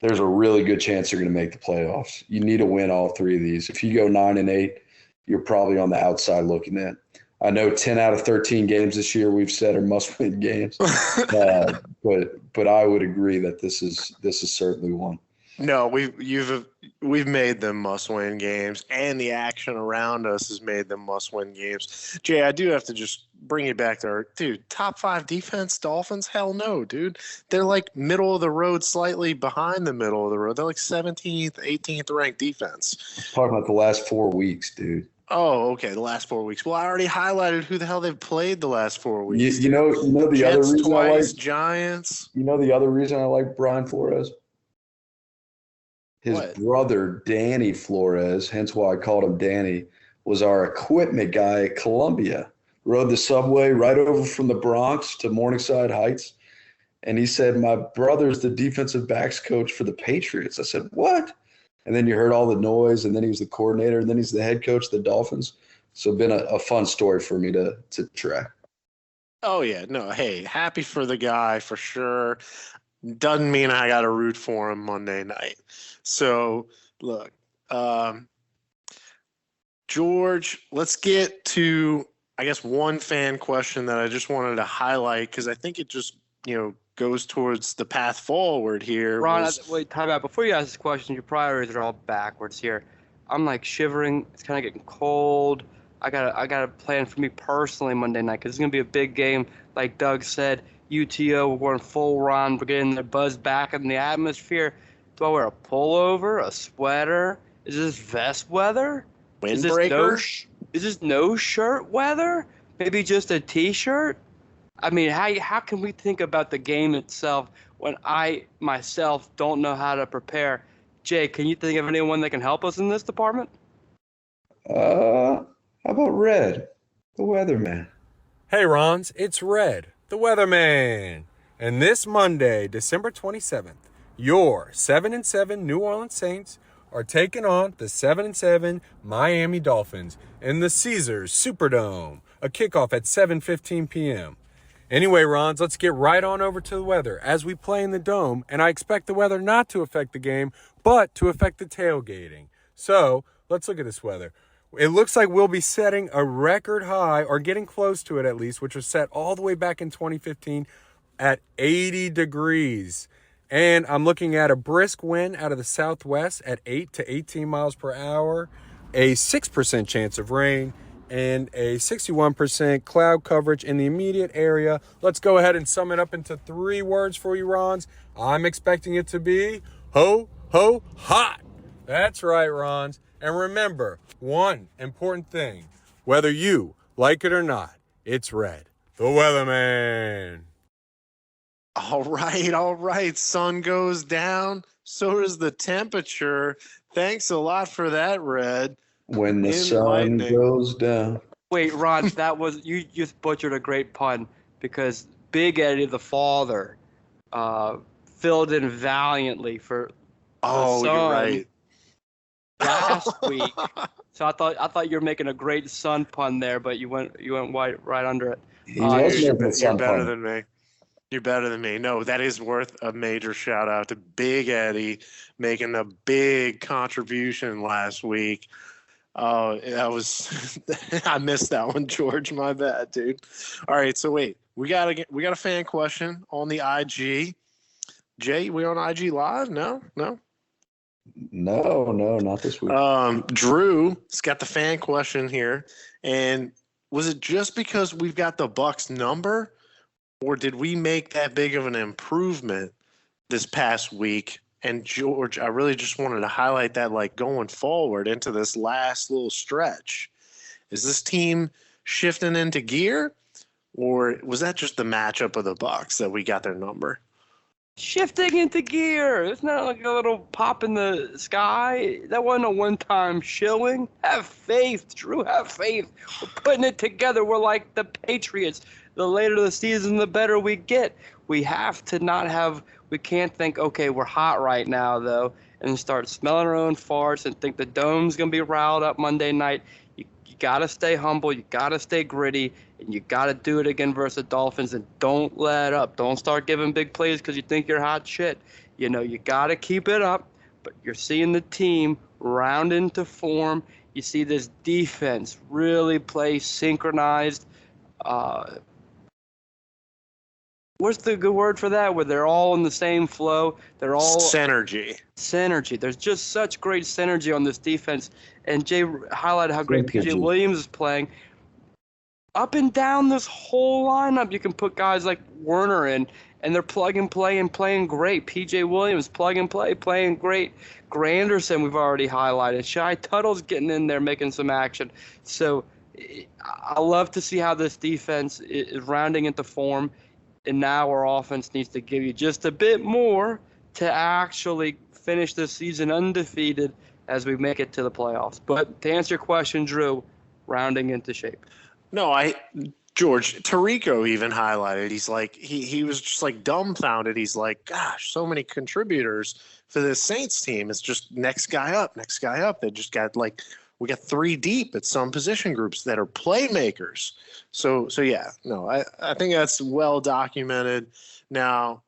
there's a really good chance they're going to make the playoffs. You need to win all 3 of these. If you go 9-8, you're probably on the outside looking in. I know 10 out of 13 games this year we've said are must-win games, but I would agree that this is certainly one. No, we've made them must-win games, and the action around us has made them must-win games. Jay, I do have to just bring you back to our top 5 defense Dolphins. Hell no, dude. They're like middle of the road, slightly behind the middle of the road. They're like 17th, 18th ranked defense. Talking about the last 4 weeks, dude. Oh, okay. The last 4 weeks. Well, I already highlighted who the hell they've played the last 4 weeks. You know the Jets other reason twice, I like Giants. You know the other reason I like Brian Flores? His brother, Danny Flores, hence why I called him Danny, was our equipment guy at Columbia. Rode the subway right over from the Bronx to Morningside Heights. And he said, my brother's the defensive backs coach for the Patriots. I said, what? And then you heard all the noise, and then he was the coordinator, and then he's the head coach of the Dolphins. So been a fun story for me to track. Oh, yeah. No, hey, happy for the guy for sure. Doesn't mean I got to root for him Monday night. So, look, George, let's get to, I guess, one fan question that I just wanted to highlight because I think it just, goes towards the path forward here. Ron, wait, time out. Before you ask this question, your priorities are all backwards here. I'm like shivering. It's kind of getting cold. I got a plan for me personally Monday night because it's going to be a big game. Like Doug said, UTO, we're going full run. We're getting the buzz back in the atmosphere. Do I wear a pullover, a sweater? Is this vest weather? Windbreaker? Is this no shirt weather? Maybe just a T-shirt? I mean, how can we think about the game itself when I myself don't know how to prepare? Jay, can you think of anyone that can help us in this department? How about Red, the weatherman? Hey, Rons, it's Red, the weatherman. And this Monday, December 27th, your 7-7 New Orleans Saints are taking on the 7-7 Miami Dolphins in the Caesars Superdome, a kickoff at 7:15 p.m. Anyway, Rons, let's get right on over to the weather as we play in the Dome, and I expect the weather not to affect the game, but to affect the tailgating. So, let's look at this weather. It looks like we'll be setting a record high, or getting close to it at least, which was set all the way back in 2015 at 80 degrees. And I'm looking at a brisk wind out of the southwest at 8 to 18 miles per hour, a 6% chance of rain, and a 61% cloud coverage in the immediate area. Let's go ahead and sum it up into 3 words for you, Rons. I'm expecting it to be ho, ho, hot. That's right, Rons. And remember, one important thing, whether you like it or not, it's Red, the weatherman. All right. Sun goes down. So does the temperature. Thanks a lot for that, Red. When the sun goes down. Wait, Ron, you just butchered a great pun because Big Eddie, the father, filled in valiantly for the son you're right. last week. So I thought you were making a great sun pun there, but you went right under it. You're better than me. You're better than me. No, that is worth a major shout out to Big Eddie making a big contribution last week. Oh, that was I missed that one, George. My bad, dude. All right, so wait, we got a fan question on the IG. Jay, we on IG Live? No, not this week. Drew's got the fan question here, and was it just because we've got the Bucs number, or did we make that big of an improvement this past week? And George, I really just wanted to highlight that, like going forward into this last little stretch. Is this team shifting into gear, or was that just the matchup of the Bucs that we got their number? Shifting into gear. It's not like a little pop in the sky. That wasn't a one-time shilling. Have faith, Drew. Have faith. We're putting it together. We're like the Patriots. The later the season, the better we get. We have to not have – we can't think, okay, we're hot right now, though, and start smelling our own farts and think the Dome's going to be riled up Monday night. You got to stay humble. You got to stay gritty, and you got to do it again versus the Dolphins, and don't let up. Don't start giving big plays because you think you're hot shit. You got to keep it up, but you're seeing the team round into form. You see this defense really play synchronized. What's the good word for that? Where they're all in the same flow. They're all Synergy. There's just such great synergy on this defense. And Jay highlighted how great PJ Williams is playing. Up and down this whole lineup, you can put guys like Werner in, and they're plug and play and playing great. PJ Williams, plug and play, playing great. Granderson, we've already highlighted. Shy Tuttle's getting in there, making some action. So I love to see how this defense is rounding into form. And now our offense needs to give you just a bit more to actually finish this season undefeated as we make it to the playoffs. But to answer your question, Drew, rounding into shape. No, George, Tirico even highlighted. He's like, he was just like dumbfounded. He's like, gosh, so many contributors for this Saints team. It's just next guy up, next guy up. They just got like, we got 3 deep at some position groups that are playmakers. So yeah, no, I think that's well documented. Now,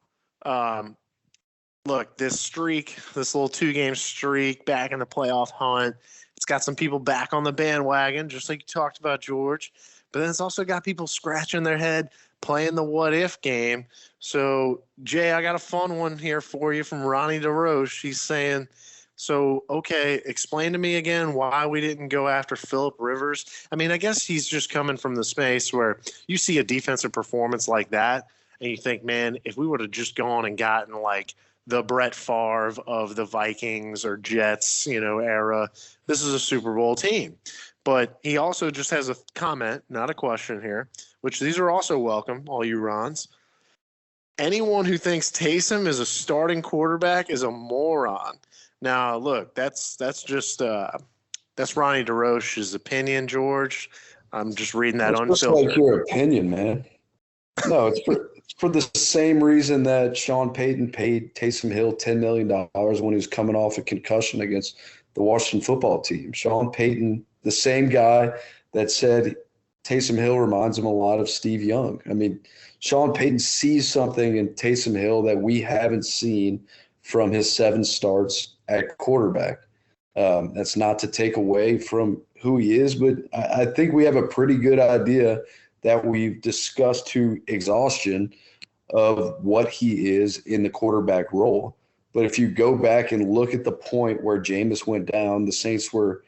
look, this streak, this little 2-game streak back in the playoff hunt, it's got some people back on the bandwagon, just like you talked about, George. But then it's also got people scratching their head, playing the what-if game. So, Jay, I got a fun one here for you from Ronnie DeRoche. He's saying, so, okay, explain to me again why we didn't go after Phillip Rivers. I mean, I guess he's just coming from the space where you see a defensive performance like that, and you think, man, if we would have just gone and gotten, like, the Brett Favre of the Vikings or Jets, era, this is a Super Bowl team. But he also just has a comment, not a question here, which these are also welcome, all you Rons. Anyone who thinks Taysom is a starting quarterback is a moron. Now, look, that's just that's Ronnie DeRoche's opinion, George. I'm just reading that It's unfiltered. just like your opinion, man. No, it's for the same reason that Sean Payton paid Taysom Hill $10 million when he was coming off a concussion against the Washington football team. Sean Payton, the same guy that said Taysom Hill reminds him a lot of Steve Young. I mean, Sean Payton sees something in Taysom Hill that we haven't seen from his 7 starts at quarterback. That's not to take away from who he is, but I think we have a pretty good idea that we've discussed to exhaustion of what he is in the quarterback role. But if you go back and look at the point where Jameis went down, the Saints were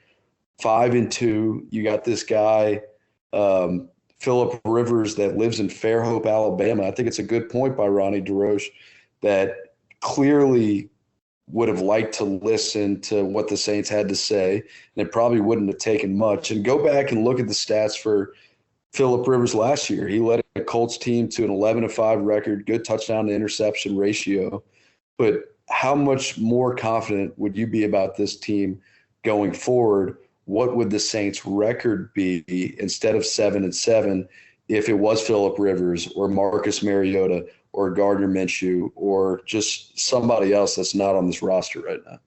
5-2. You got this guy, Phillip Rivers, that lives in Fairhope, Alabama. I think it's a good point by Ronnie DeRoche that clearly would have liked to listen to what the Saints had to say, and it probably wouldn't have taken much. And go back and look at the stats for Phillip Rivers last year. He led a Colts team to an 11-5 record, good touchdown to interception ratio. But how much more confident would you be about this team going forward? What would the Saints' record be instead of 7-7 if it was Phillip Rivers or Marcus Mariota or Gardner Minshew or just somebody else that's not on this roster right now?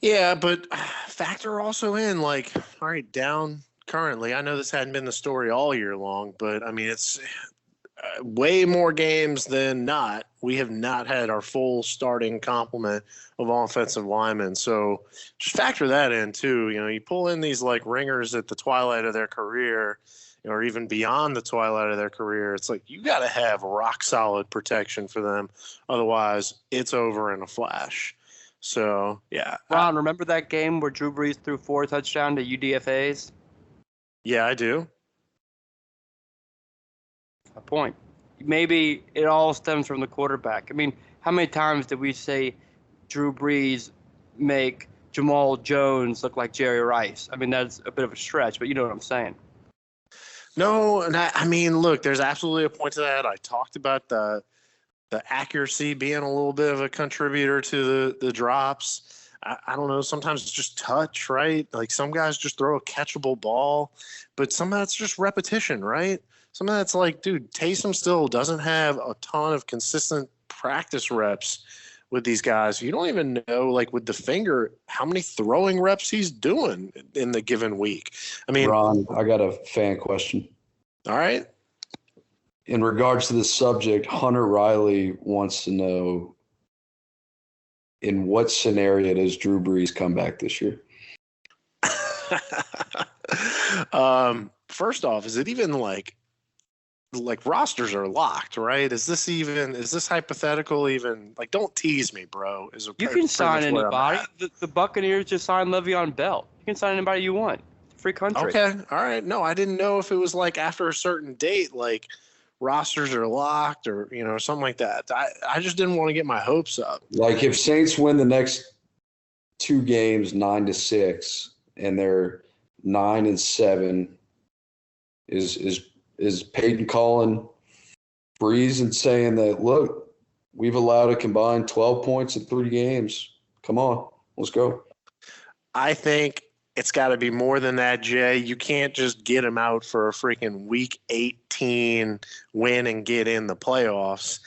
Yeah, but factor also in, like, all right, down currently. I know this hadn't been the story all year long, but, I mean, it's way more games than not. We have not had our full starting complement of offensive linemen. So just factor that in, too. You pull in these, like, ringers at the twilight of their career, or even beyond the twilight of their career. It's like you got to have rock-solid protection for them. Otherwise, it's over in a flash. So, yeah. Ron, remember that game where Drew Brees threw 4 touchdowns to UDFAs? Yeah, I do. A point. Maybe it all stems from the quarterback. I mean, how many times did we say Drew Brees make Jamal Jones look like Jerry Rice? I mean, that's a bit of a stretch, but you know what I'm saying. No, and I mean, look, there's absolutely a point to that. I talked about the accuracy being a little bit of a contributor to the drops. I don't know. Sometimes it's just touch, right? Like some guys just throw a catchable ball, but some of that's just repetition, right? Some of that's like, dude, Taysom still doesn't have a ton of consistent practice reps with these guys. You don't even know, like with the finger, how many throwing reps he's doing in the given week. I mean, Ron, I got a fan question. All right. In regards to this subject, Hunter Riley wants to know, in what scenario does Drew Brees come back this year? First off, is it even like rosters are locked, right? Is this hypothetical even? Like, don't tease me, bro. You can sign anybody. The Buccaneers just signed Le'Veon Bell. You can sign anybody you want. Free country. Okay, all right. No, I didn't know if it was like after a certain date, like rosters are locked or something like that. I just didn't want to get my hopes up. Like if Saints win the next 2 games 9-6 and they're 9-7, is Peyton calling Breeze and saying that, look, we've allowed a combined 12 points in 3 games. Come on, let's go. I think it's got to be more than that, Jay. You can't just get him out for a freaking week 18 win and get in the playoffs.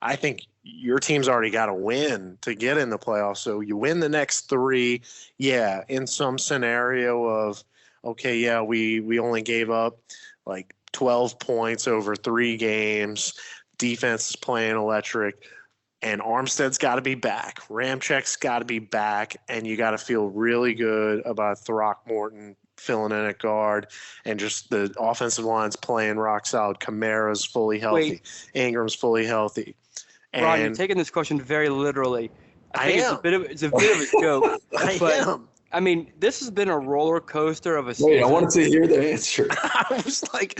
I think your team's already got to win to get in the playoffs. So you win the next 3. Yeah, in some scenario of, okay, yeah, we only gave up like 12 points over 3 games. Defense is playing electric. And Armstead's got to be back. Ramchek's got to be back. And you got to feel really good about Throckmorton filling in at guard. And just the offensive line's playing rock solid. Kamara's fully healthy. Ingram's fully healthy. And Ron, you're taking this question very literally. I think am. It's a bit of a joke. I am. I mean, this has been a roller coaster of a season. Wait, I wanted to hear the answer. I was like,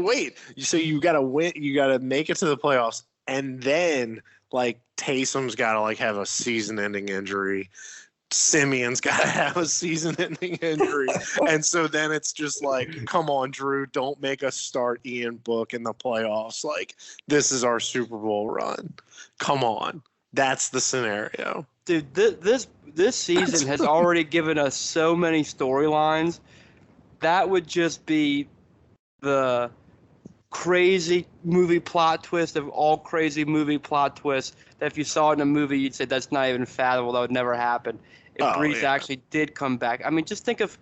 wait. So you got to win. You got to make it to the playoffs. And then – like Taysom's got to like have a season-ending injury. Simeon's got to have a season-ending injury. And so then it's just like, come on, Drew, don't make us start Ian Book in the playoffs. Like, this is our Super Bowl run. Come on. That's the scenario. Dude, this season has already given us so many storylines. That would just be the crazy movie plot twist of all crazy movie plot twists that if you saw it in a movie, you'd say that's not even fathomable. That would never happen. If Breeze actually did come back. I mean, just think of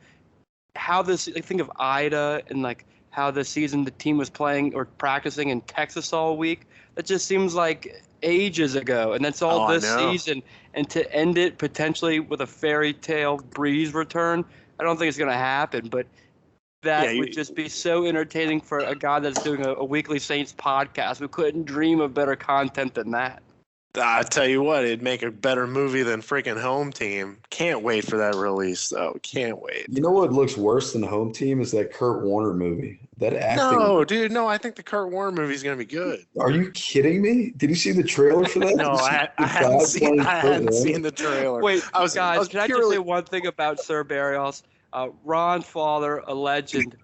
how think of Ida and like how the season the team was playing or practicing in Texas all week. That just seems like ages ago. And that's all this season. And to end it potentially with a fairy tale Breeze return, I don't think it's going to happen. But that would just be so entertaining for a guy that's doing a weekly Saints podcast. We couldn't dream of better content than that. I tell you what, it'd make a better movie than freaking Home Team. Can't wait for that release, though. Can't wait. You know what looks worse than Home Team is that Kurt Warner movie. That acting. No, dude, no. I think the Kurt Warner movie is going to be good. Are you kidding me? Did you see the trailer for that? No, I hadn't seen the trailer. Wait, guys, can I just say one thing about Sir Barrios? Ron's father, a legend,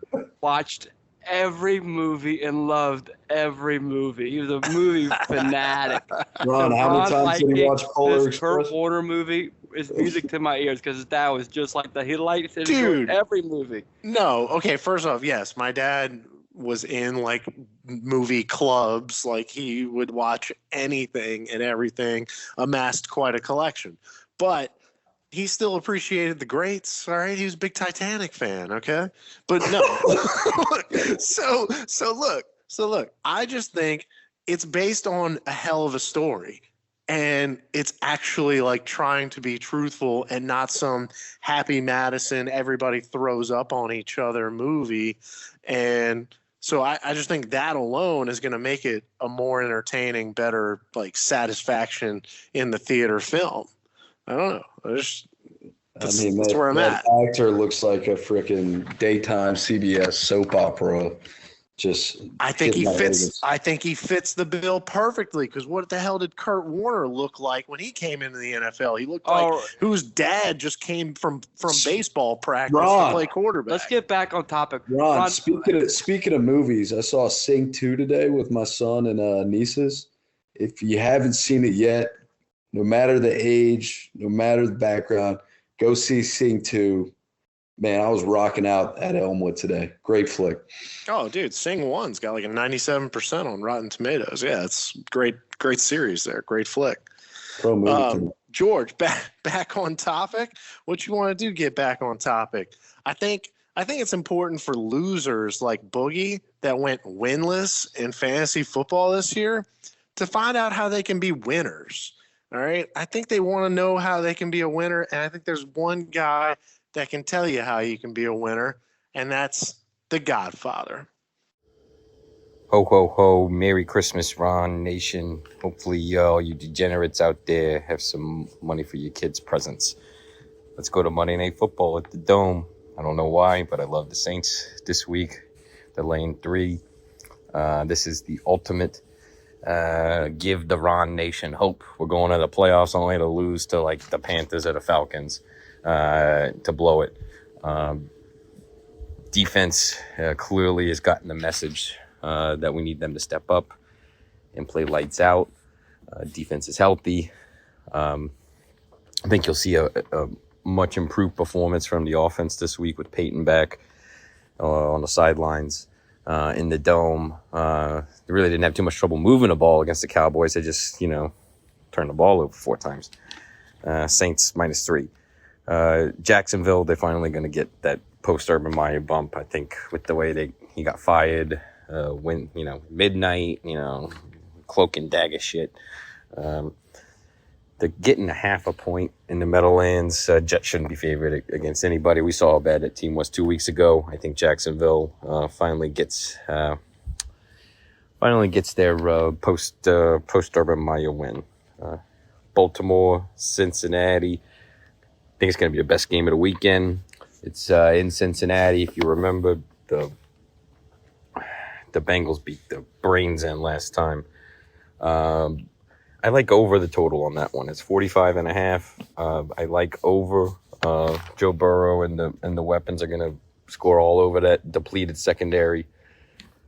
watched every movie and loved every movie. He was a movie fanatic. Ron, how many times did he watch Polar Express? Kurt Warner movie is music to my ears because that was just like that. He liked it in every movie. No, okay, first off, yes, my dad was in like movie clubs. Like he would watch anything and everything, amassed quite a collection. But he still appreciated the greats, all right? He was a big Titanic fan, okay? But no. So look, I just think it's based on a hell of a story. And it's actually like trying to be truthful and not some Happy Madison, everybody throws up on each other movie. And so I just think that alone is going to make it a more entertaining, better like satisfaction in the theater film. I don't know. That's where I'm at. That actor looks like a freaking daytime CBS soap opera. I think he fits the bill perfectly. Because what the hell did Kurt Warner look like when he came into the NFL? He looked like whose dad just came from baseball practice to play quarterback. Let's get back on topic. Ron, speaking of movies, I saw Sing 2 today with my son and nieces. If you haven't seen it yet, no matter the age, no matter the background, go see Sing 2. Man, I was rocking out at Elmwood today. Great flick. Oh, dude, Sing 1's got like a 97% on Rotten Tomatoes. Yeah, it's great series there. Great flick. Pro movie. George, back on topic. What you want to do? Get back on topic. I think it's important for losers like Boogie that went winless in fantasy football this year to find out how they can be winners. All right. I think they want to know how they can be a winner. And I think there's one guy that can tell you how you can be a winner, and that's the Godfather. Ho, ho, ho. Merry Christmas, Ron Nation. Hopefully, all you degenerates out there have some money for your kids' presents. Let's go to Monday Night Football at the Dome. I don't know why, but I love the Saints this week. They're laying 3. This is the ultimate give the Ron Nation hope. We're going to the playoffs only to lose to, like, the Panthers or the Falcons to blow it. Defense clearly has gotten the message that we need them to step up and play lights out. Defense is healthy. I think you'll see a much improved performance from the offense this week with Peyton back on the sidelines in the Dome. They really didn't have too much trouble moving the ball against the Cowboys. They just, turned the ball over 4 times. Saints -3. Jacksonville, they're finally going to get that post-Urban Meyer bump, I think, with the way he got fired. When midnight, cloak and dagger shit. They're getting a half a point in the Meadowlands. Jets shouldn't be favored against anybody. We saw how bad that team was 2 weeks ago. I think Jacksonville finally gets their post-Urban Meyer win. Baltimore, Cincinnati. I think it's going to be the best game of the weekend. It's in Cincinnati. If you remember, the Bengals beat the brains in last time. I like over the total on that one. It's 45.5. I like over. Joe Burrow and the weapons are going to score all over that depleted secondary.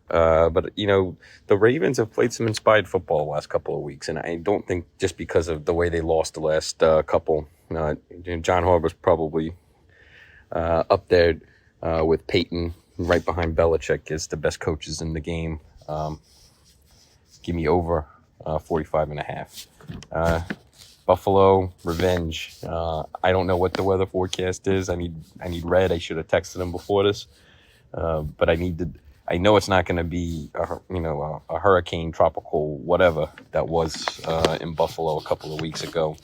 But the Ravens have played some inspired football the last couple of weeks, and I don't think just because of the way they lost the last couple. John Harbaugh's probably up there with Peyton, right behind Belichick, is the best coaches in the game. Give me over 45.5. Buffalo, revenge. I don't know what the weather forecast is. I need red. I should have texted them before this, but I know it's not going to be a hurricane, tropical, whatever that was in Buffalo a couple of weeks ago.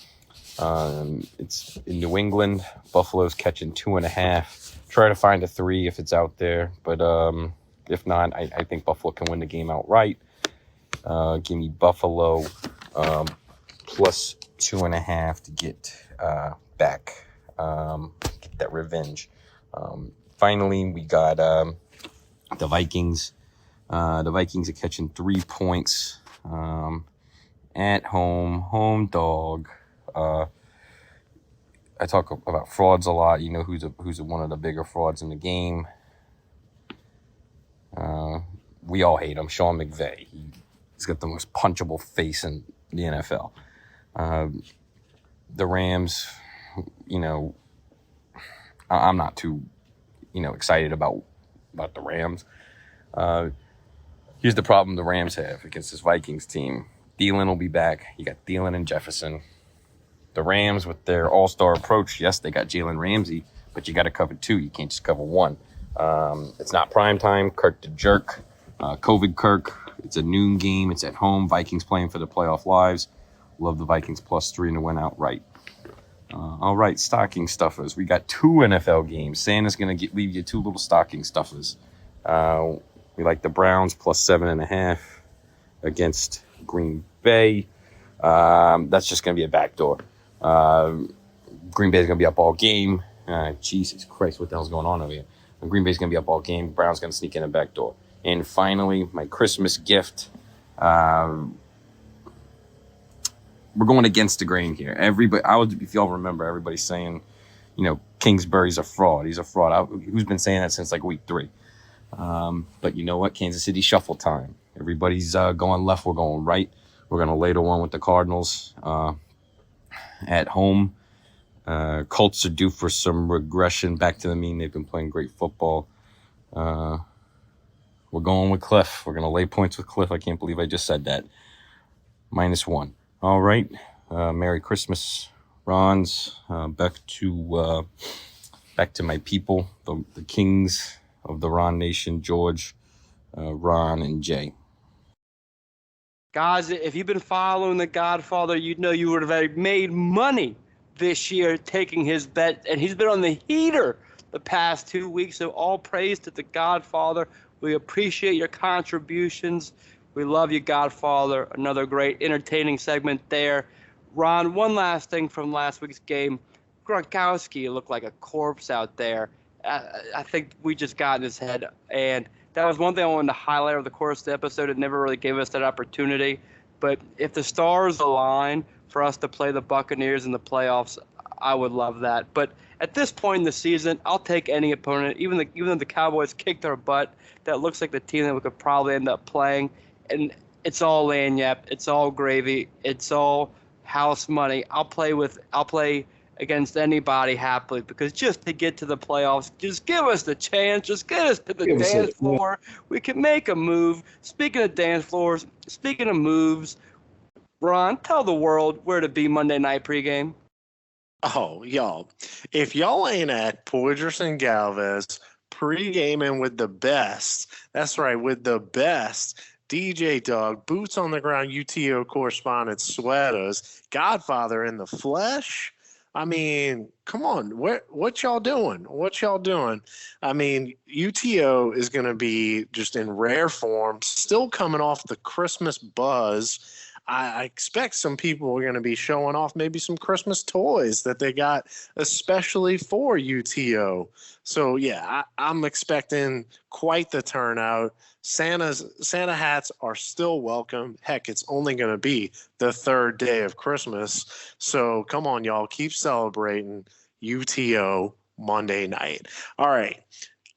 It's in New England. Buffalo's catching 2.5. Try to find a 3 if it's out there, but if not, I think Buffalo can win the game outright. Give me Buffalo plus 2.5 to get back, get that revenge. Finally, we got the Vikings. The Vikings are catching 3 points at home dog. I talk about frauds a lot. You know who's one of the bigger frauds in the game. We all hate him, Sean McVay. He's got the most punchable face in the NFL. The Rams, I'm not too, excited about the Rams. Here's the problem the Rams have against this Vikings team. Thielen will be back. You got Thielen and Jefferson. The Rams, with their all-star approach, yes, they got Jalen Ramsey, but you got to cover 2. You can't just cover 1. It's not prime time. Kirk the jerk. COVID Kirk. It's a noon game. It's at home. Vikings playing for the playoff lives. Love the Vikings plus 3 to win outright. All right, stocking stuffers. We got 2 NFL games. Santa's going to leave you 2 little stocking stuffers. We like the Browns plus 7.5 against Green Bay. That's just going to be a backdoor. Green Bay's going to be up all game. Jesus Christ, what the hell's going on over here? Green Bay's going to be up all game. Brown's going to sneak in a backdoor. And finally, my Christmas gift. We're going against the grain here. If y'all remember, everybody's saying, Kingsbury's a fraud. He's a fraud. Who's been saying that since like week 3? But you know what? Kansas City shuffle time. Everybody's going left. We're going right. We're going to lay the one with the Cardinals at home. Colts are due for some regression back to the mean. They've been playing great football. We're going with Cliff. We're going to lay points with Cliff. I can't believe I just said that. -1. All right. Merry Christmas, Rons. Back to my people, the kings of the Ron Nation, George, Ron, and Jay. Guys, if you've been following The Godfather, you'd know you would have made money this year, taking his bet, and he's been on the heater the past 2 weeks. So all praise to the Godfather. We appreciate your contributions. We love you, Godfather. Another great entertaining segment there. Ron, one last thing from last week's game. Gronkowski looked like a corpse out there. I think we just got in his head, and that was one thing I wanted to highlight over the course of the episode. It never really gave us that opportunity. But if the stars align for us to play the Buccaneers in the playoffs, I would love that. But at this point in the season, I'll take any opponent, even though the Cowboys kicked our butt. That looks like the team that we could probably end up playing. And it's all lanyap, it's all gravy, it's all house money. I'll play against anybody happily, because just to get to the playoffs, just give us the chance, just get us to the dance floor. We can make a move. Speaking of dance floors, speaking of moves, Ron, tell the world where to be Monday night pregame. Oh, y'all, if y'all ain't at Poydras and Galvez pre-gaming with the best, that's right, with the best DJ Dog, boots on the ground, UTO correspondent sweaters, Godfather in the flesh. I mean, come on, what y'all doing? What y'all doing? I mean, UTO is going to be just in rare form, still coming off the Christmas buzz. I expect some people are going to be showing off maybe some Christmas toys that they got especially for UTO. So, yeah, I'm expecting quite the turnout. Santa hats are still welcome. Heck, it's only going to be the third day of Christmas. So, come on, y'all. Keep celebrating UTO Monday night. All right,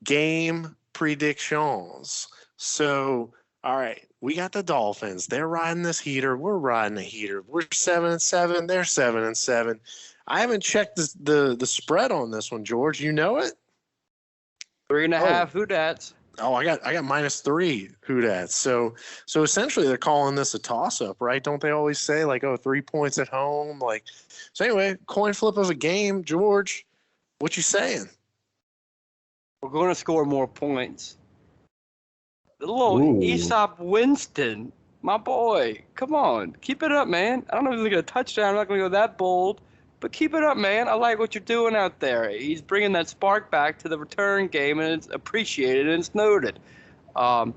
game predictions. So, all right, we got the Dolphins. They're riding this heater. We're riding the heater. We're 7-7. They're 7-7. I haven't checked the spread on this one, George. You know it? 3.5 Who Dats. Oh, I got -3 Who Dats. So essentially they're calling this a toss-up, right? Don't they always say, like, 3 points at home? Like, so anyway, coin flip of a game. George, what you saying? We're going to score more points. The little Aesop Winston, my boy. Come on. Keep it up, man. I don't know if he's going to get a touchdown. I'm not going to go that bold. But keep it up, man. I like what you're doing out there. He's bringing that spark back to the return game, and it's appreciated and it's noted. I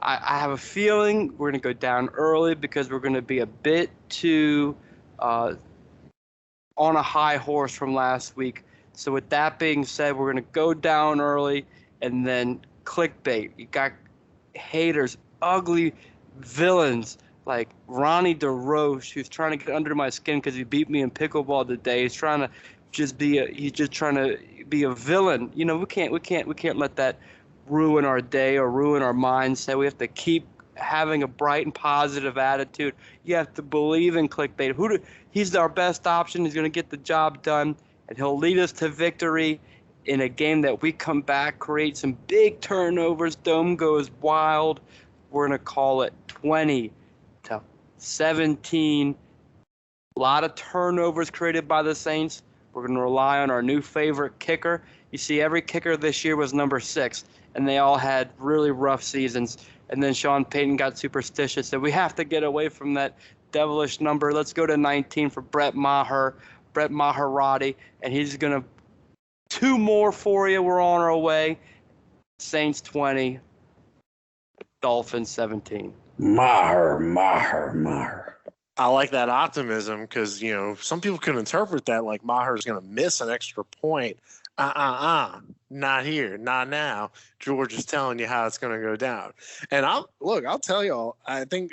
have a feeling we're going to go down early because we're going to be a bit too on a high horse from last week. So with that being said, we're going to go down early and then clickbait. You got haters, ugly villains like Ronnie DeRoche, who's trying to get under my skin because he beat me in pickleball today. He's trying to just be a villain. You know, we can't let that ruin our day or ruin our mindset. We have to keep having a bright and positive attitude. You have to believe in clickbait. He's our best option. He's going to get the job done, and he'll lead us to victory in a game that we come back, create some big turnovers, dome goes wild. We're going to call it 20-17. A lot of turnovers created by the Saints. We're going to rely on our new favorite kicker. You see, every kicker this year was number 6, and they all had really rough seasons. And then Sean Payton got superstitious, and we have to get away from that devilish number. Let's go to 19 for Brett Maherati, and he's going to 2 more for you. We're on our way. Saints 20, Dolphins 17. Maher. I like that optimism because, you know, some people can interpret that like Maher is going to miss an extra point. Not here, not now. George is telling you how it's going to go down. And I'll tell y'all, I think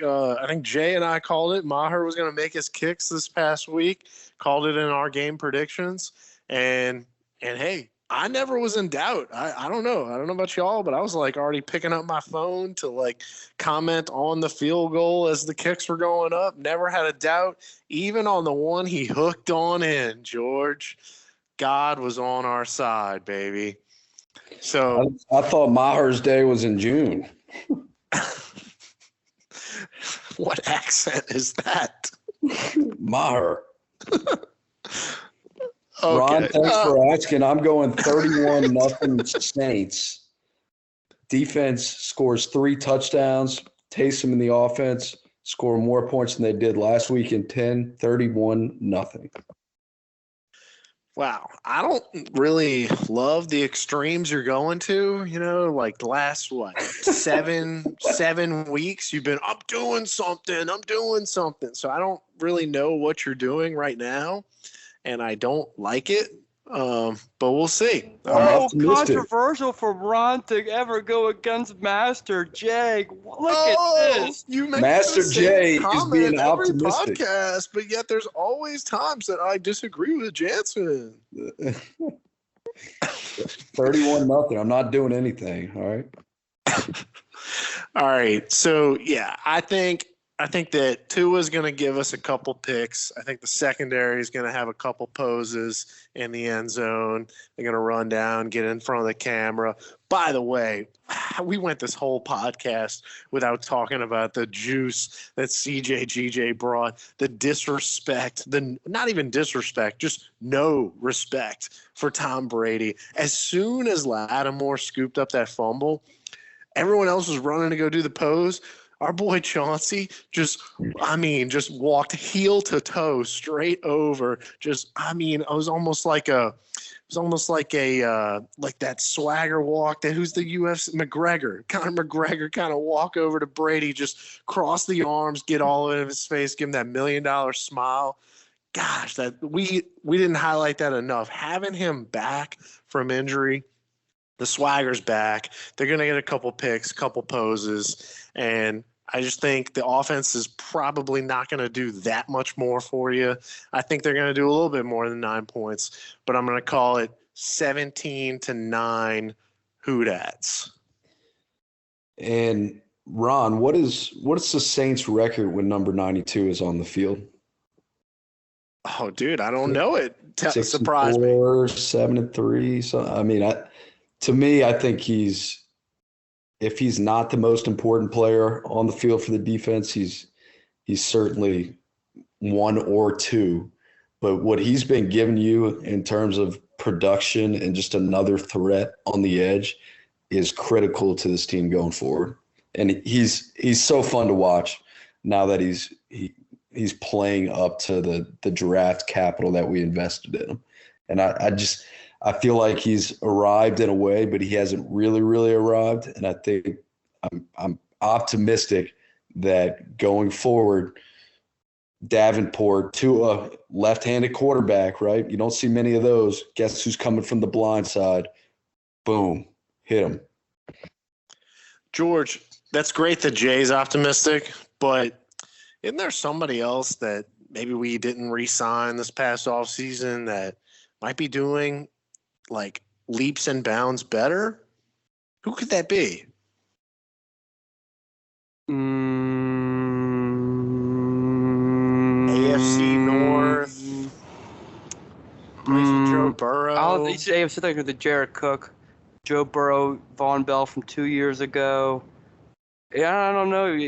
Jay and I called it. Maher was going to make his kicks this past week, called it in our game predictions. And hey, I never was in doubt. I don't know. I don't know about y'all, but I was like already picking up my phone to like comment on the field goal as the kicks were going up. Never had a doubt. Even on the one he hooked on in, George, God was on our side, baby. So I thought Maher's day was in June. What accent is that? Maher. Okay. Ron, thanks for asking. I'm going 31-0 Saints. Defense scores 3 touchdowns. Taysom in the offense score more points than they did last week in 10, 31-0. Wow, I don't really love the extremes you're going to. Like the last 7 weeks, you've been I'm doing something. So I don't really know what you're doing right now, and I don't like it. But we'll see. I'm optimistic. Controversial for Ron to ever go against Master J. Look at this. You make Master the same J is comment being every optimistic. podcast, but yet there's always times that I disagree with Jansen. 31-0. I'm not doing anything. All right. All right. So yeah, I think that Tua's going to give us a couple picks. I think the secondary is going to have a couple poses in the end zone. They're going to run down, get in front of the camera. By the way, we went this whole podcast without talking about the juice that CJ brought, the disrespect, not even disrespect, just no respect for Tom Brady. As soon as Lattimore scooped up that fumble, everyone else was running to go do the pose. Our boy Chauncey just walked heel to toe straight over. It was almost like that swagger walk that who's the UFC Conor McGregor kind of walk over to Brady, just cross the arms, get all in his face, give him that $1 million smile. Gosh, that we didn't highlight that enough. Having him back from injury, the swagger's back. They're going to get a couple picks, couple poses, and I just think the offense is probably not going to do that much more for you. I think they're going to do a little bit more than 9 points, but I'm going to call it 17-9 Hoodats. And Ron, what is the Saints record when number 92 is on the field? Oh, dude, I don't know it. Surprise me. 7-3. So to me, I think if he's not the most important player on the field for the defense, he's certainly 1 or 2. But what he's been giving you in terms of production and just another threat on the edge is critical to this team going forward. And he's so fun to watch now that he's playing up to the draft capital that we invested in him. And I feel like he's arrived in a way, but he hasn't really, really arrived. And I think I'm optimistic that going forward, Davenport to a left-handed quarterback, right? You don't see many of those. Guess who's coming from the blind side? Boom, hit him. George, that's great that Jay's optimistic, but isn't there somebody else that maybe we didn't re-sign this past offseason that might be doing like leaps and bounds better? Who could that be? AFC North. Joe Burrow. He's AFC like the Jared Cook, Joe Burrow, Von Bell from 2 years ago. Yeah, I don't know.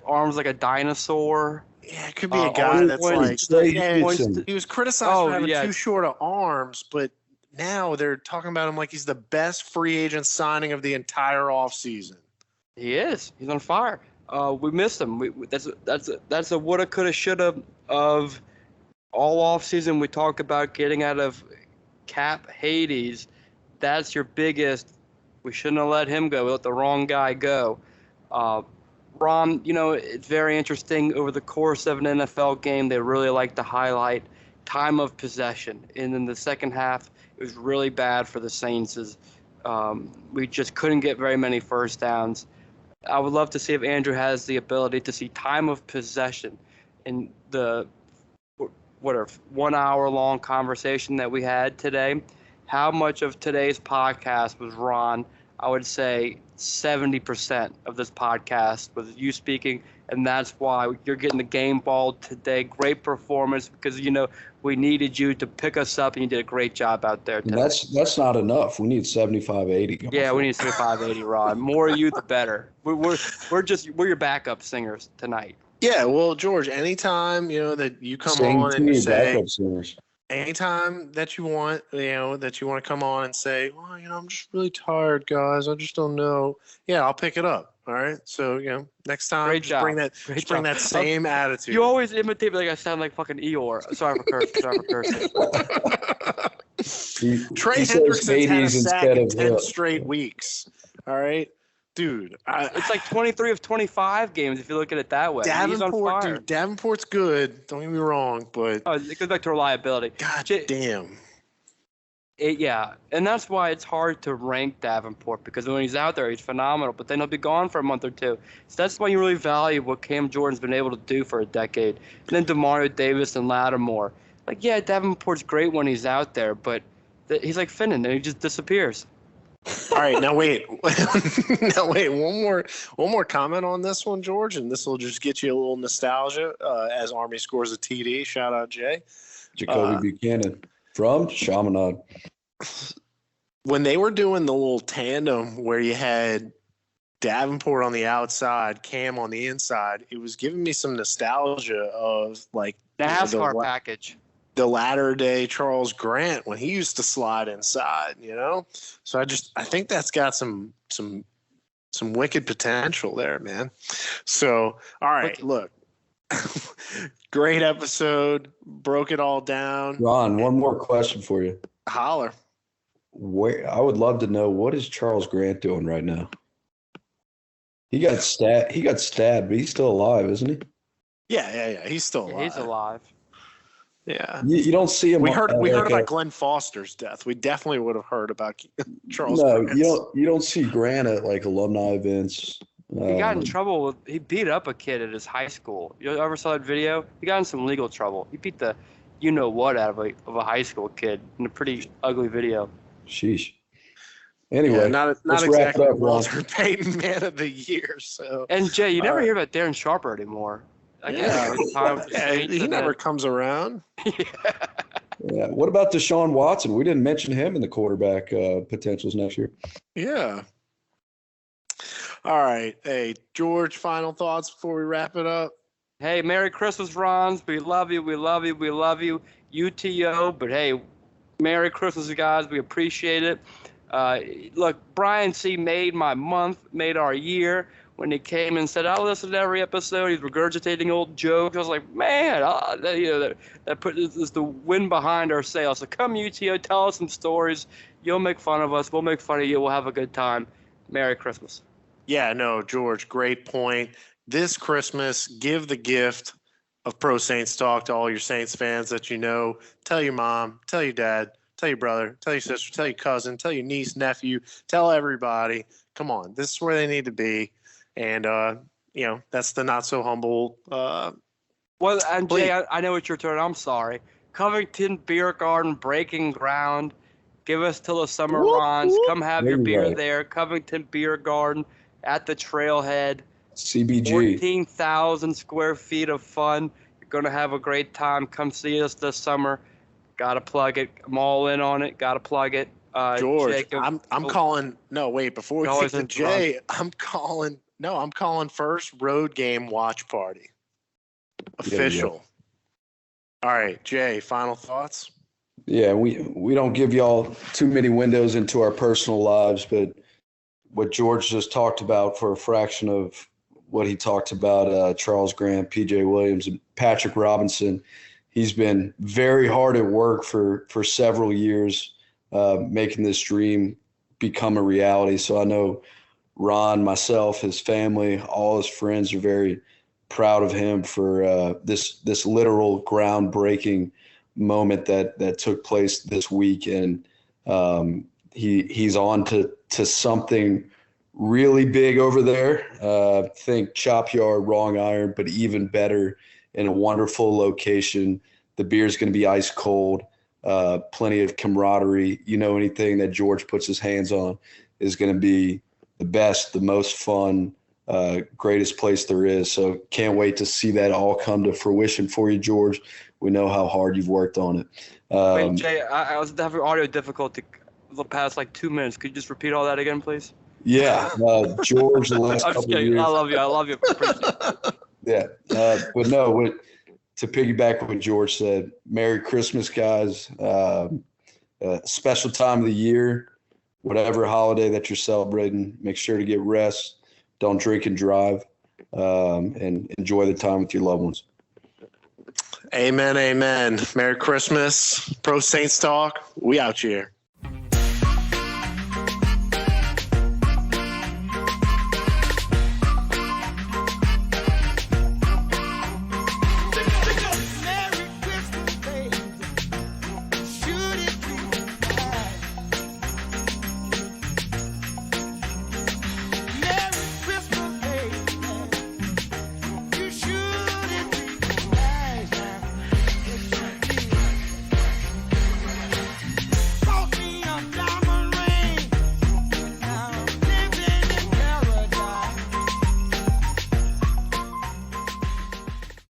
Arms like a dinosaur. Yeah, it could be a guy that's he was criticized for having too short of arms, but now they're talking about him like he's the best free agent signing of the entire offseason. He is. He's on fire. We missed him. That's a woulda, coulda, shoulda of all offseason. We talk about getting out of cap Hades. That's your biggest. We shouldn't have let him go. We let the wrong guy go. Ron, it's very interesting. Over the course of an NFL game, they really like to highlight time of possession. And in the second half, it was really bad for the Saints. We just couldn't get very many first downs. I would love to see if Andrew has the ability to see time of possession in the 1 hour long conversation that we had today. How much of today's podcast was Ron? I would say 70% of this podcast was you speaking, and that's why you're getting the game ball today. Great performance because, we needed you to pick us up, and you did a great job out there today. That's not enough. We need 75-80. Yeah, we need 75-80, Ron. More of you, the better. We're your backup singers tonight. Yeah, well, George, anytime, that you come on and you say anytime that you want, that you want to come on and say, well, I'm just really tired, guys. I just don't know. Yeah, I'll pick it up. All right. So, next time, Great just job. bring that, Great just bring job. that same attitude. You always imitate me like I sound like fucking Eeyore. Sorry for cursing. Sorry for cursing. Trey he says Hendrickson's had a Hades sack instead in of 10 straight weeks. All right. Dude, It's like 23 of 25 games if you look at it that way. He's on Davenport, fire. dude, Davenport's good. Don't get me wrong, but Oh, it goes back to reliability. God damn. Yeah, and that's why it's hard to rank Davenport, because when he's out there, he's phenomenal, but then he'll be gone for a month or two. So that's why you really value what Cam Jordan's been able to do for a decade. And then DeMario Davis and Lattimore. Like, yeah, Davenport's great when he's out there, but he's like Finnan, and he just disappears. All right, now wait. One more comment on this one, George, and this will just get you a little nostalgia as Army scores a TD. Shout out, Jay. Jacoby Buchanan from Chaminade. When they were doing the little tandem where you had Davenport on the outside, Cam on the inside, it was giving me some nostalgia of like NASCAR package. The latter day Charles Grant when he used to slide inside, So I think that's got some wicked potential there, man. So, all right, look. Great episode. Broke it all down. Ron, one more question for you. Holler. I would love to know, what is Charles Grant doing right now? He got stabbed, but he's still alive, isn't he? Yeah. He's still alive. He's alive. Yeah. You don't see him. We heard about Glenn Foster's death. We definitely would have heard about Charles. No, Grant's. you don't see Grant at like alumni events. He got in trouble he beat up a kid at his high school. You ever saw that video? He got in some legal trouble. He beat the out of a high school kid in a pretty ugly video. Sheesh. Anyway, not exactly Walter Payton Man of the Year. So. And Jay, you never hear about Darren Sharper anymore. He never comes around. Yeah. What about Deshaun Watson? We didn't mention him in the quarterback potentials next year. Yeah. All right. Hey, George, final thoughts before we wrap it up? Hey, Merry Christmas, Rons. We love you. We love you. We love you. UTO. But, hey, Merry Christmas, guys. We appreciate it. Look, Brian C. made my month, made our year. When he came and said, I'll listen to every episode, he's regurgitating old jokes. I was like, man, that put is the wind behind our sails. So come, UTO, tell us some stories. You'll make fun of us. We'll make fun of you. We'll have a good time. Merry Christmas. Yeah, no, George, great point. This Christmas, give the gift of Pro Saints Talk to all your Saints fans that you know. Tell your mom, tell your dad, tell your brother, tell your sister, tell your cousin, tell your niece, nephew, tell everybody. Come on, this is where they need to be. And, that's the not so humble. Well, and Jay, I know it's your turn. I'm sorry. Covington Beer Garden, breaking ground. Give us till the summer runs. Come have your beer there. Covington Beer Garden at the trailhead. CBG. 14,000 square feet of fun. You're going to have a great time. Come see us this summer. Got to plug it. I'm all in on it. Got to plug it. George, Jacob, I'm calling. No, wait. Before we get to Jay, I'm calling first road game watch party. Official. All right, Jay. Final thoughts. Yeah, we don't give y'all too many windows into our personal lives, but what George just talked about for a fraction of what he talked about, Charles Grant, P.J. Williams, and Patrick Robinson, he's been very hard at work for several years, making this dream become a reality. So I know Ron, myself, his family, all his friends are very proud of him for this literal groundbreaking moment that took place this week. And he's on to something really big over there. Think chop yard, wrong iron, but even better in a wonderful location. The beer's going to be ice cold, plenty of camaraderie. Anything that George puts his hands on is going to be the best, the most fun, greatest place there is. So can't wait to see that all come to fruition for you, George. We know how hard you've worked on it. Wait, Jay, I was having audio difficulty the past 2 minutes. Could you just repeat all that again, please? Yeah, George, the last I'm just couple of kidding. years. I love you. Appreciate it. Yeah, but no, to piggyback what George said, Merry Christmas, guys. Special time of the year, whatever holiday that you're celebrating, make sure to get rest, Don't drink and drive, and enjoy the time with your loved ones. Amen, amen. Merry Christmas. Pro Saints Talk. We out here.